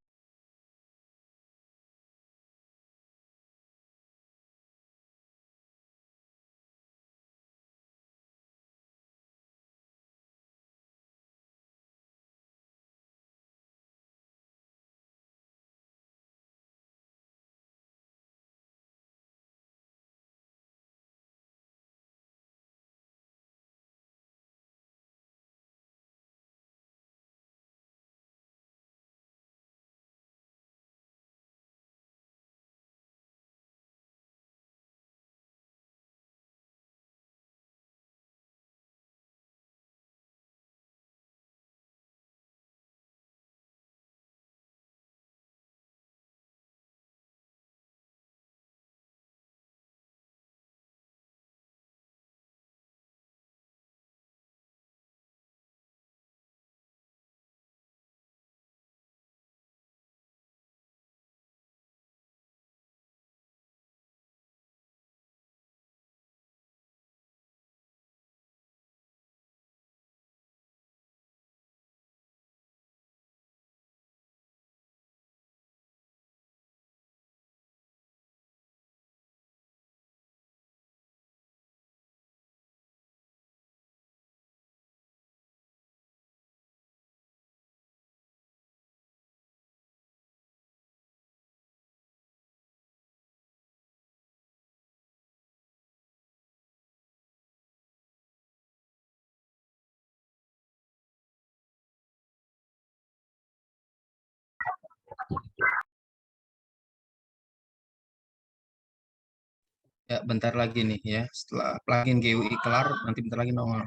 Ya, bentar lagi nih ya. Setelah plugin GUI kelar, nanti bentar lagi nongol.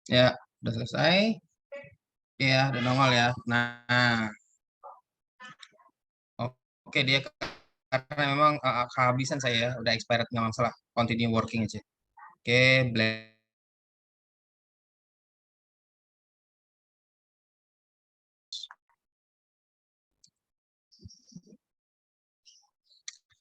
Ya, udah selesai. Ya, udah nongol ya. Nah, oke dia karena memang kehabisan saya ya, udah expired nggak masalah. Continue working aja. Oke, black.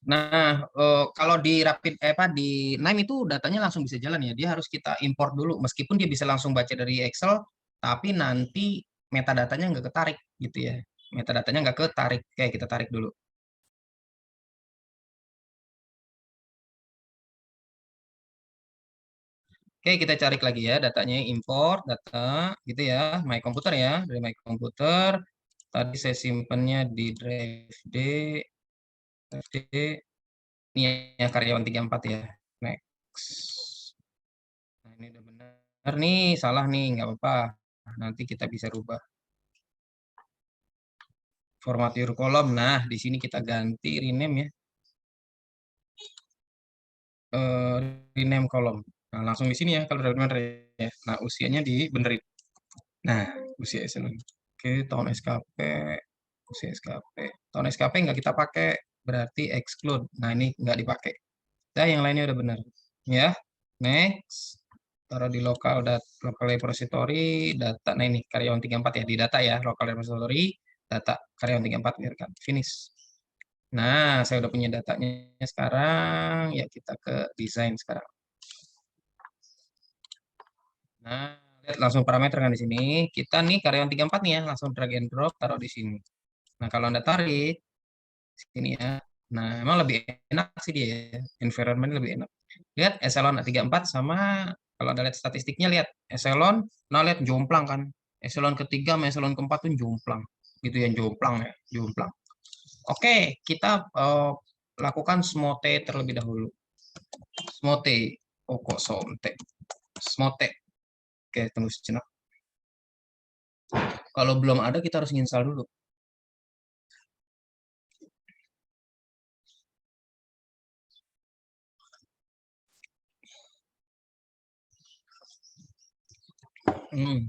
Nah, kalau di Rapid apa di Nime itu datanya langsung bisa jalan ya. Dia harus kita import dulu meskipun dia bisa langsung baca dari Excel, tapi nanti metadatanya nggak ketarik gitu ya. Metadatanya nggak ketarik. Kayak kita tarik dulu. Oke, kita cari lagi ya datanya import data gitu ya. My komputer ya, dari my komputer. Tadi saya simpannya di drive D, drive D. Ini ya karyawan 34 ya. Next. Nah, ini udah benar nih, salah nih, nggak apa-apa. Nanti kita bisa rubah format your column. Nah, di sini kita ganti rename ya. Eh, Rename column. Nah, langsung di sini ya kalau udah benar ya. Nah, usianya dibenerin. Nah, usia eselon. Oke, tahun SKP, usia SKP. Tahun SKP nggak kita pakai, berarti exclude. Nah, ini nggak dipakai. Nah, yang lainnya udah benar. Ya, next. Taruh di local repository data. Nah, ini karyawan 34 ya, di data ya, local repository data karyawan 34 biarkan. Finish. Nah, saya udah punya datanya sekarang. Ya, kita ke desain sekarang. Nah, lihat langsung parameter kan di sini. Kita nih karyawan 34 nih ya, langsung drag and drop taruh di sini. Nah, kalau Anda tarik sini ya. Nah, emang lebih enak sih dia ya. Environment lebih enak. Lihat eselon 34 sama kalau Anda lihat statistiknya lihat eselon, nah lihat jomplang kan. Eselon ketiga sama eselon keempat tuh jomplang. Gitu yang jomplang ya, jomplang. Oke, kita lakukan smote terlebih dahulu. Smote. Oh, kok sonte. Smote. Oke, tunggu sejenak. Kalau belum ada, kita harus install dulu.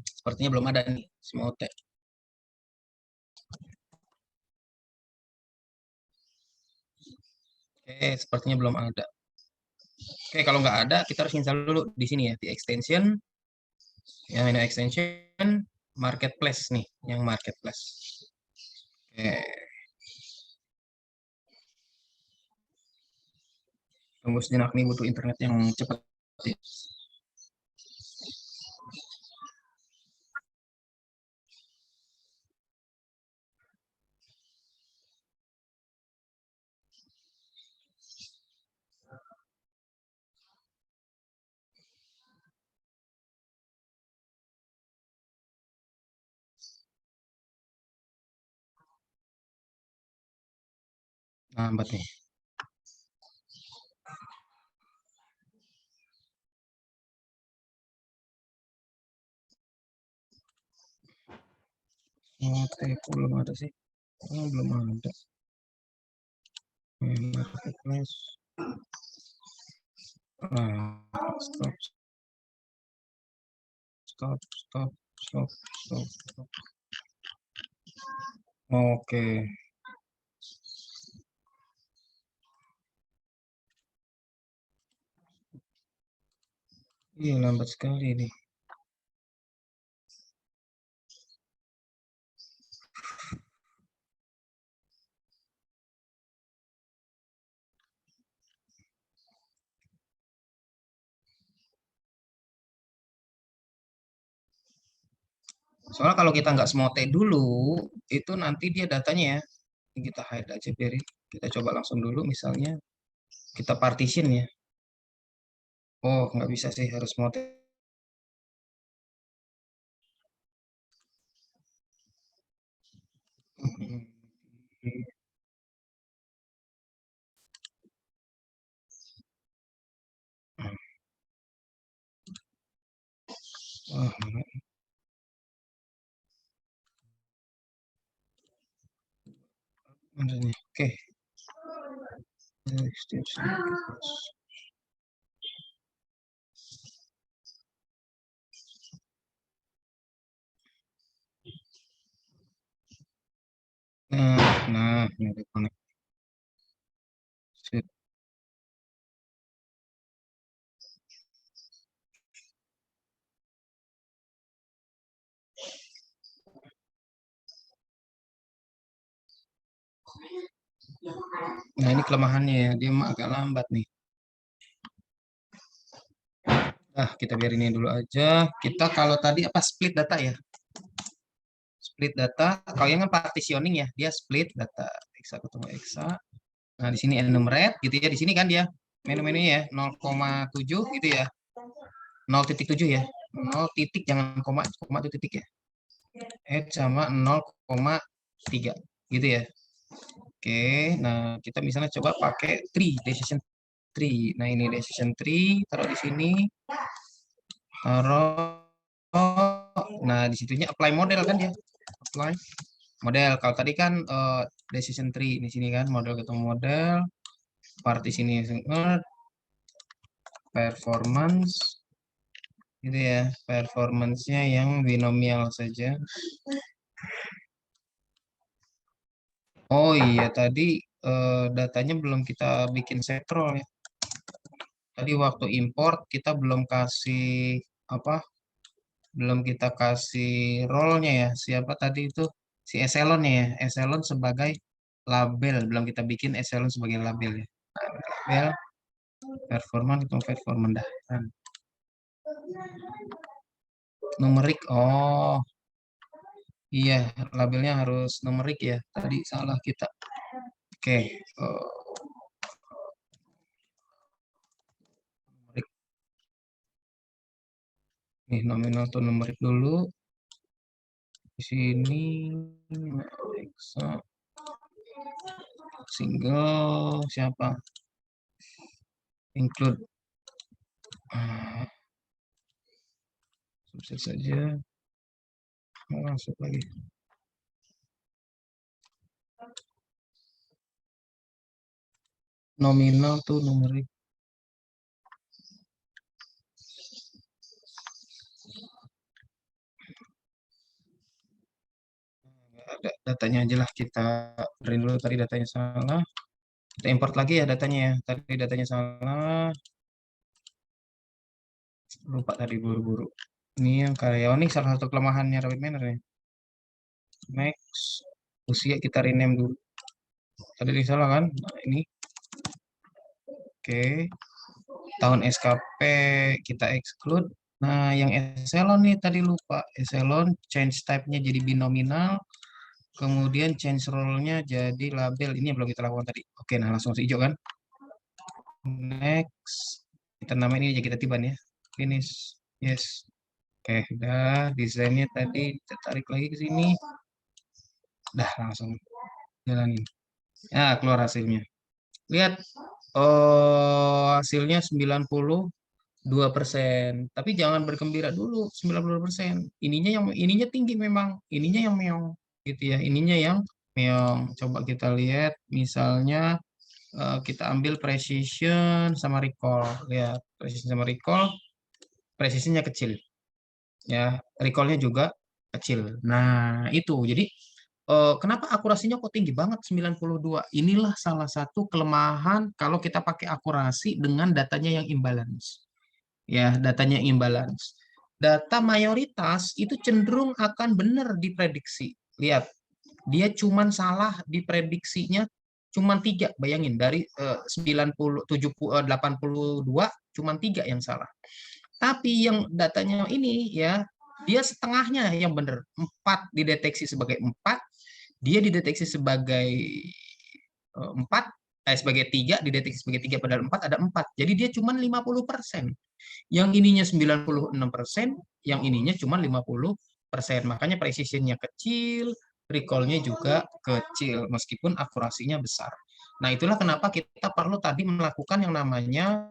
Sepertinya belum ada nih, Smote. Oke, sepertinya belum ada. Oke, kalau nggak ada, kita harus install dulu di sini ya, di extension. Ya, ini extension marketplace nih, yang marketplace. Oke, tunggu sejenak nih, butuh internet yang cepat. Lambat nih. Oke, belum ada sih. Oh, belum ada. Marketplace. Ah, stop, stop, stop, stop, stop, stop. Oke. Iya, lambat sekali nih. Soalnya kalau kita nggak smote dulu, itu nanti dia datanya ya, kita hide aja biarin. Kita coba langsung dulu misalnya, kita partition ya. Oh, nggak bisa sih, harus smote. Wah, mana nih? Oke. Nah, ini udah connect. Sip. Nah, ini kelemahannya ya, dia agak lambat nih. Nah, kita biarin ini dulu aja. Kita kalau tadi apa split data ya? Split data, kalau yang kan partitioning ya, dia split data exa ketemu exa. Nah, di sini enumerate gitu ya. Di sini kan dia menu-menunya ya 0,7 gitu ya. 0,7 ya. 0 titik jangan koma, koma itu titik ya. Add sama 0,3 gitu ya. Oke, nah kita misalnya coba pakai tree, decision tree. Nah, ini decision tree, taruh di sini. Taruh. Nah, di situnya apply model kan ya. Apply model. Kalau tadi kan decision tree di sini kan model ketemu model, part di sini performance gitu ya. Performance-nya yang binomial saja. Oh iya, tadi datanya belum kita bikin set row ya. Tadi waktu import kita belum kasih apa? Belum kita kasih role-nya ya. Siapa tadi itu? Si Echelon ya. Echelon sebagai label. Belum kita bikin Echelon sebagai label ya. Nah, label performan itu performan dah. Numerik. Oh, iya, labelnya harus numerik ya. Tadi salah kita. Oke. Numerik. Nih, nominal tuh numerik dulu. Di sini Alexa single siapa? Include. Sukses saja. Masuk lagi. Nominal tuh numerik. Ada datanya aja lah, kita print dulu, tadi datanya salah. Kita import lagi ya datanya ya. Tadi datanya salah. Lupa tadi buru-buru. Ini yang karyawan nih salah satu kelemahannya Rabbit Manor nih. Next. Usia kita rename dulu. Tadi salah kan? Nah, ini. Oke. Tahun SKP kita exclude. Nah, yang Echelon nih tadi lupa. Echelon change type-nya jadi binominal. Kemudian change role-nya jadi label. Ini yang belum kita lakukan tadi. Oke, nah langsung hijau kan. Next. Kita namain ini aja, kita tiban ya. Finish. Yes. Oke, udah. Desainnya tadi kita tarik lagi ke sini. Dah, langsung jalanin. Ya, keluar hasilnya. Lihat, hasilnya 92%. Tapi jangan bergembira dulu, 92%. Ininya tinggi memang, ininya yang meong gitu ya. Ininya yang meong. Coba kita lihat misalnya kita ambil precision sama recall. Lihat, precision sama recall, presisinya kecil ya. Recallnya juga kecil. Nah, itu. Jadi kenapa akurasinya kok tinggi banget 92? Inilah salah satu kelemahan kalau kita pakai akurasi dengan datanya yang imbalance. Ya, datanya imbalance. Data mayoritas itu cenderung akan benar diprediksi. Lihat, dia cuman salah diprediksinya cuman 3. Bayangin dari 90, 70, 82 cuman 3 yang salah. Tapi yang datanya ini ya, dia setengahnya yang benar. 4 dideteksi sebagai 4, dia dideteksi sebagai 4, sebagai 3, dideteksi sebagai 3 padahal 4 ada 4. Jadi dia cuma 50%. Yang ininya 96%, yang ininya cuma 50%. Makanya precisionnya kecil, recall-nya juga kecil, meskipun akurasinya besar. Nah, itulah kenapa kita perlu tadi melakukan yang namanya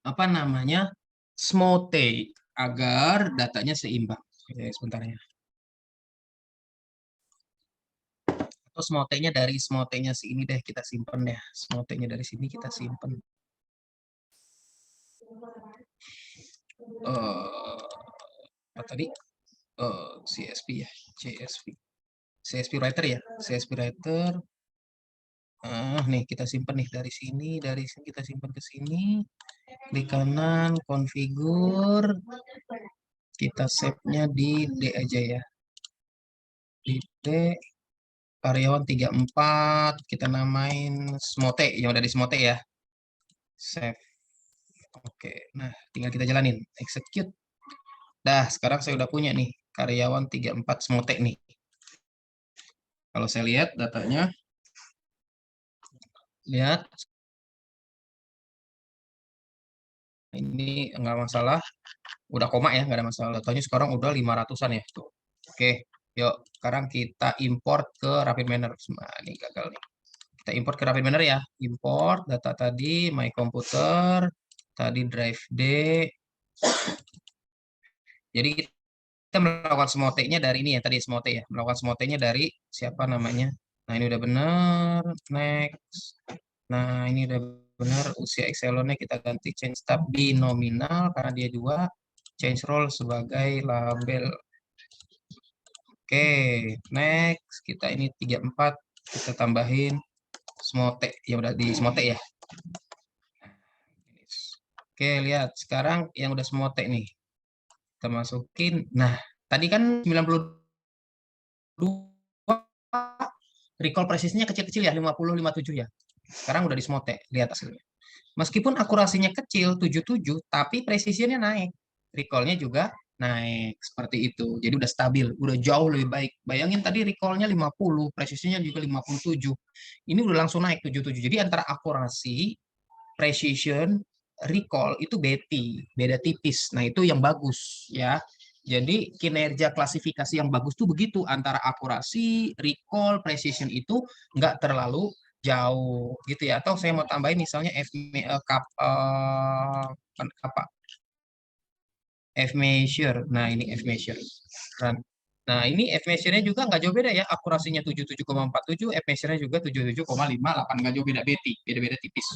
apa namanya SMOTE agar datanya seimbang. Oke, sebentar ya. Atau SMOTE-nya dari SMOTE-nya sini deh kita simpen deh. SMOTE-nya dari sini kita simpen. Apa tadi? CSV ya, CSV. CSV Writer ya, CSV Writer. Nih kita simpan nih dari sini kita simpan ke sini. Klik kanan, configure. Kita save-nya di D aja ya. Di D, karyawan 34, kita namain Smote, yang udah di Smote ya. Save. Oke, nah tinggal kita jalanin. Execute. Dah, sekarang saya udah punya nih, karyawan 34 Smote nih. Kalau saya lihat datanya, lihat, ini nggak masalah. Udah koma ya, nggak ada masalah. Datanya sekarang udah 500-an ya. Tuh. Oke, yuk. Sekarang kita import ke Rapid Miner. Nah, ini gagal nih. Kita import ke Rapid Miner ya. Import data tadi, my computer, tadi drive D. Jadi kita melakukan smote-nya dari ini ya, tadi smote ya. Melakukan smote-nya dari siapa namanya. Nah, ini udah benar. Next. Nah, ini udah benar. Usia Excelonnya kita ganti change tab di nominal karena dia 2. Change role sebagai label. Oke, next. Kita ini 34. Kita tambahin smote. Ya udah di smote ya. Oke, lihat. Sekarang yang udah smote nih. Kita masukin. Nah, tadi kan 92 recall presisinya kecil-kecil ya, 50, 57 ya. Sekarang udah di smote, lihat hasilnya. Meskipun akurasinya kecil, 77, tapi presisinya naik. Recall-nya juga naik, seperti itu. Jadi udah stabil, udah jauh lebih baik. Bayangin tadi recall-nya 50, presisinya juga 57. Ini udah langsung naik 77. Jadi antara akurasi, precision, recall itu beda tipis. Nah, itu yang bagus ya. Jadi kinerja klasifikasi yang bagus tuh begitu antara akurasi, recall, precision itu nggak terlalu jauh gitu ya. Atau saya mau tambahin misalnya apa F measure. Nah, ini F measure. Kan. Nah, ini F measure-nya juga nggak jauh beda ya. Akurasinya 77,47, F measure-nya juga 77,58. Nggak jauh beda, beda-beda tipis.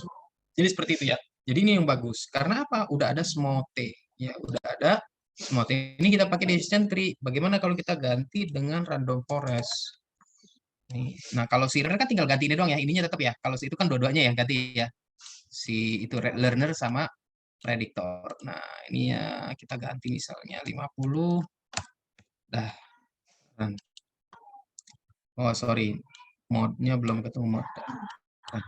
Jadi seperti itu ya. Jadi ini yang bagus. Karena apa? Udah ada smote. Ya, udah ada smote. Ini kita pakai decision tree. Bagaimana kalau kita ganti dengan random forest? Nih. Nah, kalau si learner kan tinggal ganti ini doang ya. Ininya tetap ya. Kalau si itu kan dua-duanya yang ganti ya. Si itu learner sama predictor. Nah, ini ya kita ganti misalnya 50. Dah. Oh, sorry. Mode-nya belum ketemu mode. Nah,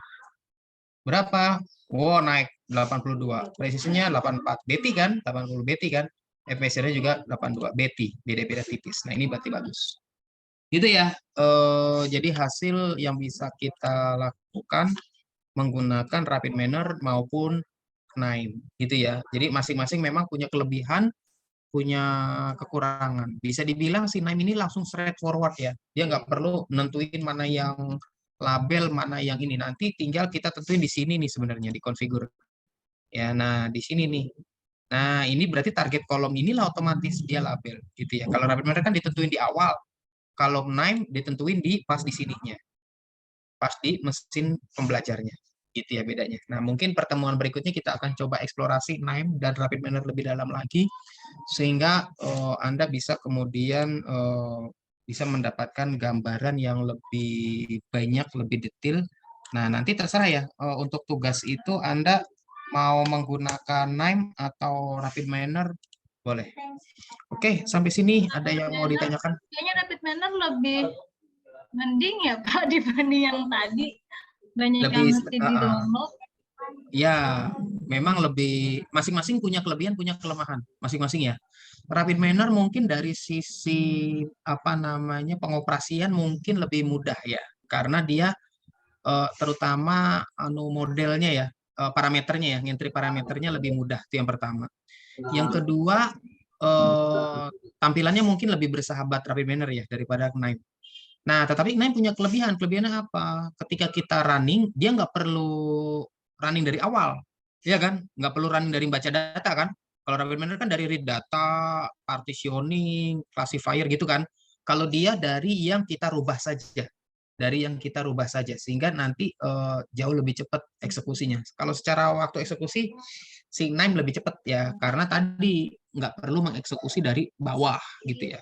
berapa? Oh, naik 82. Presisinya 84. Betty kan? 80 Betty kan? FPC-nya juga 82. Betty. Beda-beda tipis. Nah, ini berarti bagus. Gitu ya. Jadi hasil yang bisa kita lakukan menggunakan Rapid Miner maupun Knime. Gitu ya. Jadi masing-masing memang punya kelebihan, punya kekurangan. Bisa dibilang si Knime ini langsung straightforward ya. Dia nggak perlu nentuin mana yang label, mana yang ini. Nanti tinggal kita tentuin di sini nih sebenarnya, di configure. Ya, nah di sini nih. Nah, ini berarti target kolom inilah otomatis dia label gitu ya. Kalau Rapid Miner kan ditentuin di awal. Kalau Knime ditentuin di pas di sininya. Pas di mesin pembelajarnya. Gitu ya bedanya. Nah, mungkin pertemuan berikutnya kita akan coba eksplorasi Knime dan Rapid Miner lebih dalam lagi sehingga Anda bisa kemudian bisa mendapatkan gambaran yang lebih banyak, lebih detail. Nah, nanti terserah ya, untuk tugas itu Anda mau menggunakan Knime atau Rapid Miner, boleh. Oke, sampai sini ada yang mau ditanyakan? Kayaknya Rapid Miner lebih mending ya Pak dibanding yang tadi. Banyak yang Lebih, mesti di download. ya, memang lebih, masing-masing punya kelebihan, punya kelemahan, masing-masing ya. Rapid Miner mungkin dari sisi apa namanya pengoperasian mungkin lebih mudah ya, karena dia terutama modelnya ya, parameternya ya, ngentri parameternya lebih mudah itu yang pertama. Yang kedua, tampilannya mungkin lebih bersahabat Rapid Miner ya daripada Knime. Nah, tetapi Knime punya kelebihan. Kelebihannya apa? Ketika kita running, dia nggak perlu running dari awal, ya kan? Nggak perlu running dari baca data kan? Kalau Rapid Miner kan dari read data, partitioning, classifier gitu kan. Kalau dia dari yang kita rubah saja, sehingga nanti jauh lebih cepat eksekusinya. Kalau secara waktu eksekusi, si Knime lebih cepat ya, karena tadi nggak perlu mengeksekusi dari bawah gitu ya.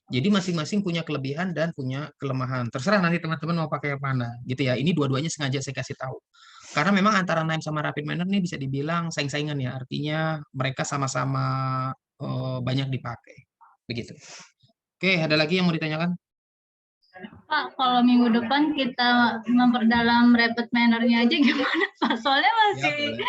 Jadi masing-masing punya kelebihan dan punya kelemahan. Terserah nanti teman-teman mau pakai yang mana, gitu ya. Ini dua-duanya sengaja saya kasih tahu. Karena memang antara Naim sama Rapid Manner nih bisa dibilang saing-saingan ya. Artinya mereka sama-sama banyak dipakai. Begitu. Oke, ada lagi yang mau ditanyakan? Pak, kalau minggu depan kita memperdalam rapid manner-nya aja gimana Pak? Soalnya Ya, boleh.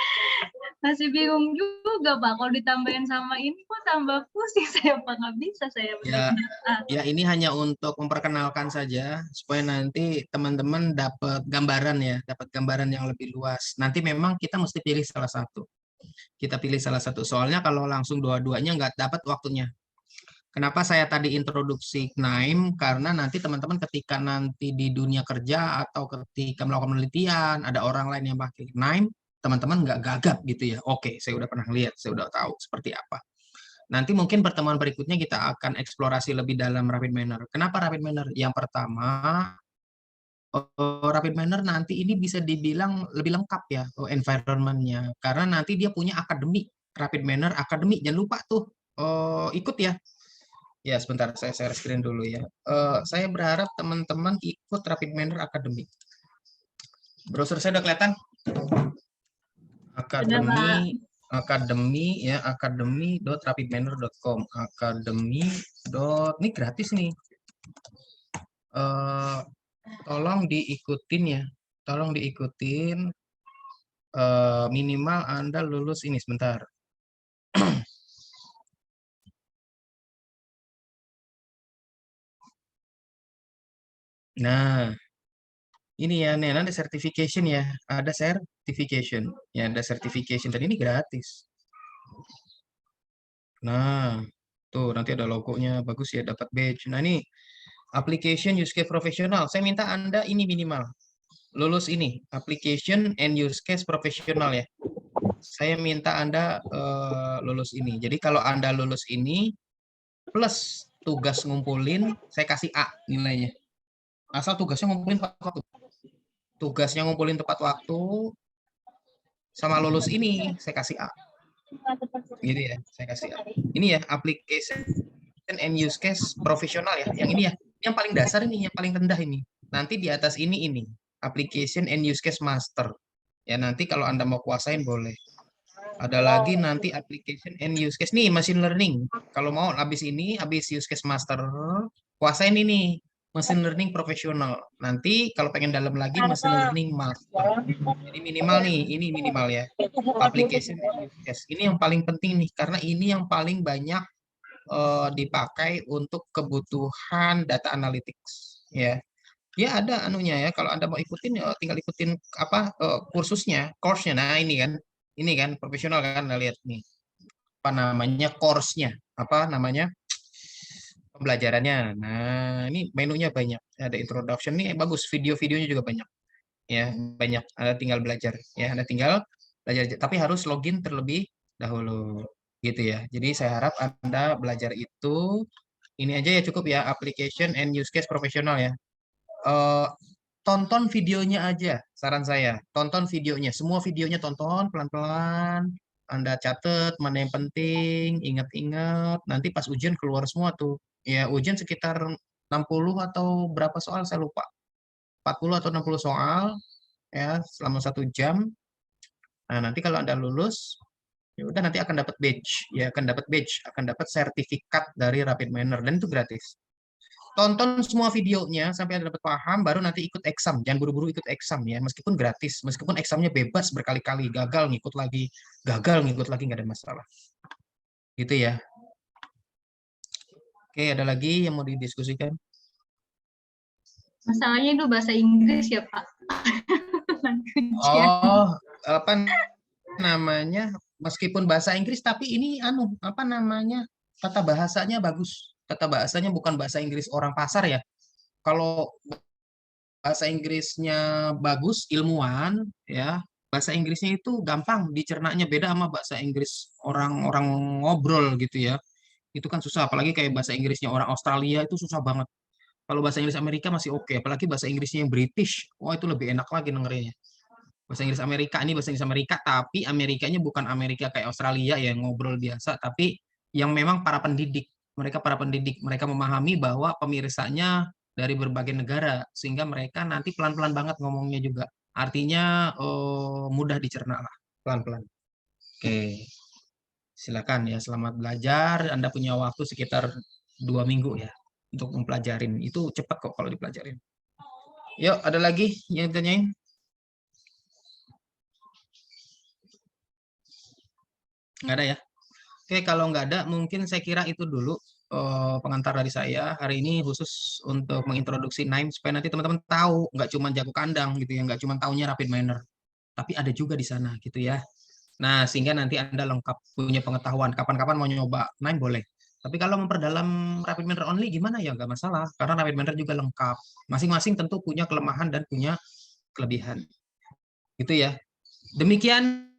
masih bingung juga Pak. Kalau ditambahin sama ini kok tambah pusing saya Pak. Nggak bisa saya Ya, benar-benar. ya ini hanya untuk memperkenalkan saja supaya nanti teman-teman dapat gambaran ya, dapat gambaran yang lebih luas. Nanti memang kita mesti pilih salah satu. Kita pilih salah satu. Soalnya kalau langsung dua-duanya nggak dapat waktunya. Kenapa saya tadi introduksi KNIME? Karena nanti teman-teman ketika nanti di dunia kerja atau ketika melakukan penelitian, ada orang lain yang pakai KNIME, teman-teman nggak gagap gitu ya. Oke, saya udah pernah lihat, saya udah tahu seperti apa. Nanti mungkin pertemuan berikutnya kita akan eksplorasi lebih dalam Rapid Manner. Kenapa Rapid Manner? Yang pertama, Rapid Manner nanti ini bisa dibilang lebih lengkap ya environment-nya. Karena nanti dia punya akademi, Rapid Manner Academy. Jangan lupa tuh ikut ya. Ya, sebentar saya share screen dulu ya. Saya berharap teman-teman ikut Rapid Manner Academy. Browser saya udah kelihatan? Sudah Pak. Akademi ya, academy.rapidmanner.com. Academy. Ini gratis nih. Eh, tolong diikutin ya. Tolong diikutin. Minimal Anda lulus ini sebentar. Nah, ini ya, nih ada certification ya, ada certification, ya ada certification dan ini gratis. Nah, tuh nanti ada logonya, bagus ya, dapat badge. Nah ini application use case profesional. Saya minta Anda ini minimal lulus ini, application and use case profesional ya. Saya minta Anda lulus ini. Jadi kalau Anda lulus ini plus tugas ngumpulin, saya kasih A nilainya. Asal tugasnya ngumpulin tepat waktu. Tugasnya ngumpulin tepat waktu, sama lulus ini saya kasih A. Gitu ya, saya kasih A. Ini ya application and use case profesional ya. Yang ini ya, yang paling dasar ini, yang paling rendah ini. Nanti di atas ini application and use case master. Ya nanti kalau Anda mau kuasain boleh. Ada lagi nanti application and use case nih machine learning. Kalau mau habis use case master, kuasain ini machine learning profesional. Nanti kalau pengen dalam lagi machine learning master. Jadi minimal nih, ini minimal ya. Application and use case. Ini yang paling penting nih karena ini yang paling banyak dipakai untuk kebutuhan data analytics ya. Ya ada anunya ya. Kalau Anda mau ikutin ya tinggal ikutin apa kursusnya, course-nya. Nah, ini kan. Ini kan profesional kan Anda lihat nih. Apa namanya course-nya? Apa namanya? Pembelajarannya. Nah, ini menunya banyak. Ada introduction nih bagus, video-videonya juga banyak. Ya, banyak. Anda tinggal belajar ya. Anda tinggal belajar tapi harus login terlebih dahulu gitu ya. Jadi saya harap Anda belajar itu ini aja ya cukup ya application and use case profesional ya. Eh, tonton videonya aja, saran saya. Tonton videonya, semua videonya tonton pelan-pelan. Anda catat mana yang penting, ingat-ingat. Nanti pas ujian keluar semua tuh. Ya, ujian sekitar 60 atau berapa soal saya lupa. 40 atau 60 soal ya selama 1 jam. Nah, nanti kalau Anda lulus, ya udah nanti akan dapat badge, ya akan dapat sertifikat dari Rapid Manner dan itu gratis. Tonton semua videonya sampai Anda dapat paham, baru nanti ikut exam. Jangan buru-buru ikut exam ya, meskipun gratis, meskipun examnya bebas berkali-kali, gagal ngikut lagi nggak ada masalah. Gitu ya. Oke, ada lagi yang mau didiskusikan? Masalahnya itu bahasa Inggris ya Pak. Oh, apa namanya? Meskipun bahasa Inggris, tapi ini apa namanya? Tata bahasanya bagus. Tata bahasanya bukan bahasa Inggris orang pasar ya. Kalau bahasa Inggrisnya bagus, ilmuwan, ya bahasa Inggrisnya itu gampang dicernanya, beda sama bahasa Inggris orang-orang ngobrol gitu ya. Itu kan susah, apalagi kayak bahasa Inggrisnya orang Australia itu susah banget. Kalau bahasa Inggris Amerika masih oke, apalagi bahasa Inggrisnya yang British, wah itu lebih enak lagi dengerinnya. Bahasa Inggris Amerika ini bahasa Inggris Amerika, tapi Amerikanya bukan Amerika kayak Australia ya ngobrol biasa, tapi yang memang para pendidik. mereka para pendidik, mereka memahami bahwa pemirsanya dari berbagai negara, sehingga mereka nanti pelan-pelan banget ngomongnya juga. Artinya mudah dicerna lah, pelan-pelan. Oke, silakan ya, selamat belajar. Anda punya waktu sekitar 2 minggu ya untuk mempelajarin. Itu cepat kok kalau dipelajarin. Yuk, ada lagi yang ditanyain? Nggak ada ya? Oke, kalau nggak ada, mungkin saya kira itu dulu pengantar dari saya hari ini, khusus untuk mengintroduksi NIME supaya nanti teman-teman tahu, nggak cuma jago kandang gitu ya, nggak cuma taunya rapid minor, tapi ada juga di sana gitu ya. Nah, sehingga nanti Anda lengkap punya pengetahuan. Kapan-kapan mau nyoba NIME boleh. Tapi kalau memperdalam rapid minor only gimana ya, nggak masalah, karena rapid minor juga lengkap. Masing-masing tentu punya kelemahan dan punya kelebihan. Gitu ya. Demikian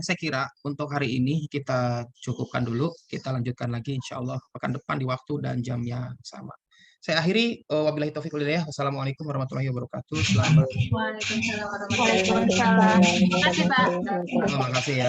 saya kira untuk hari ini kita cukupkan dulu. Kita lanjutkan lagi insya Allah pekan depan di waktu dan jam yang sama. Saya akhiri, wabillahi taufiq wal hidayah. Wassalamualaikum warahmatullahi wabarakatuh. Selamat. Waalaikumsalam warahmatullahi wabarakatuh. Terima kasih, Pak. Terima kasih ya.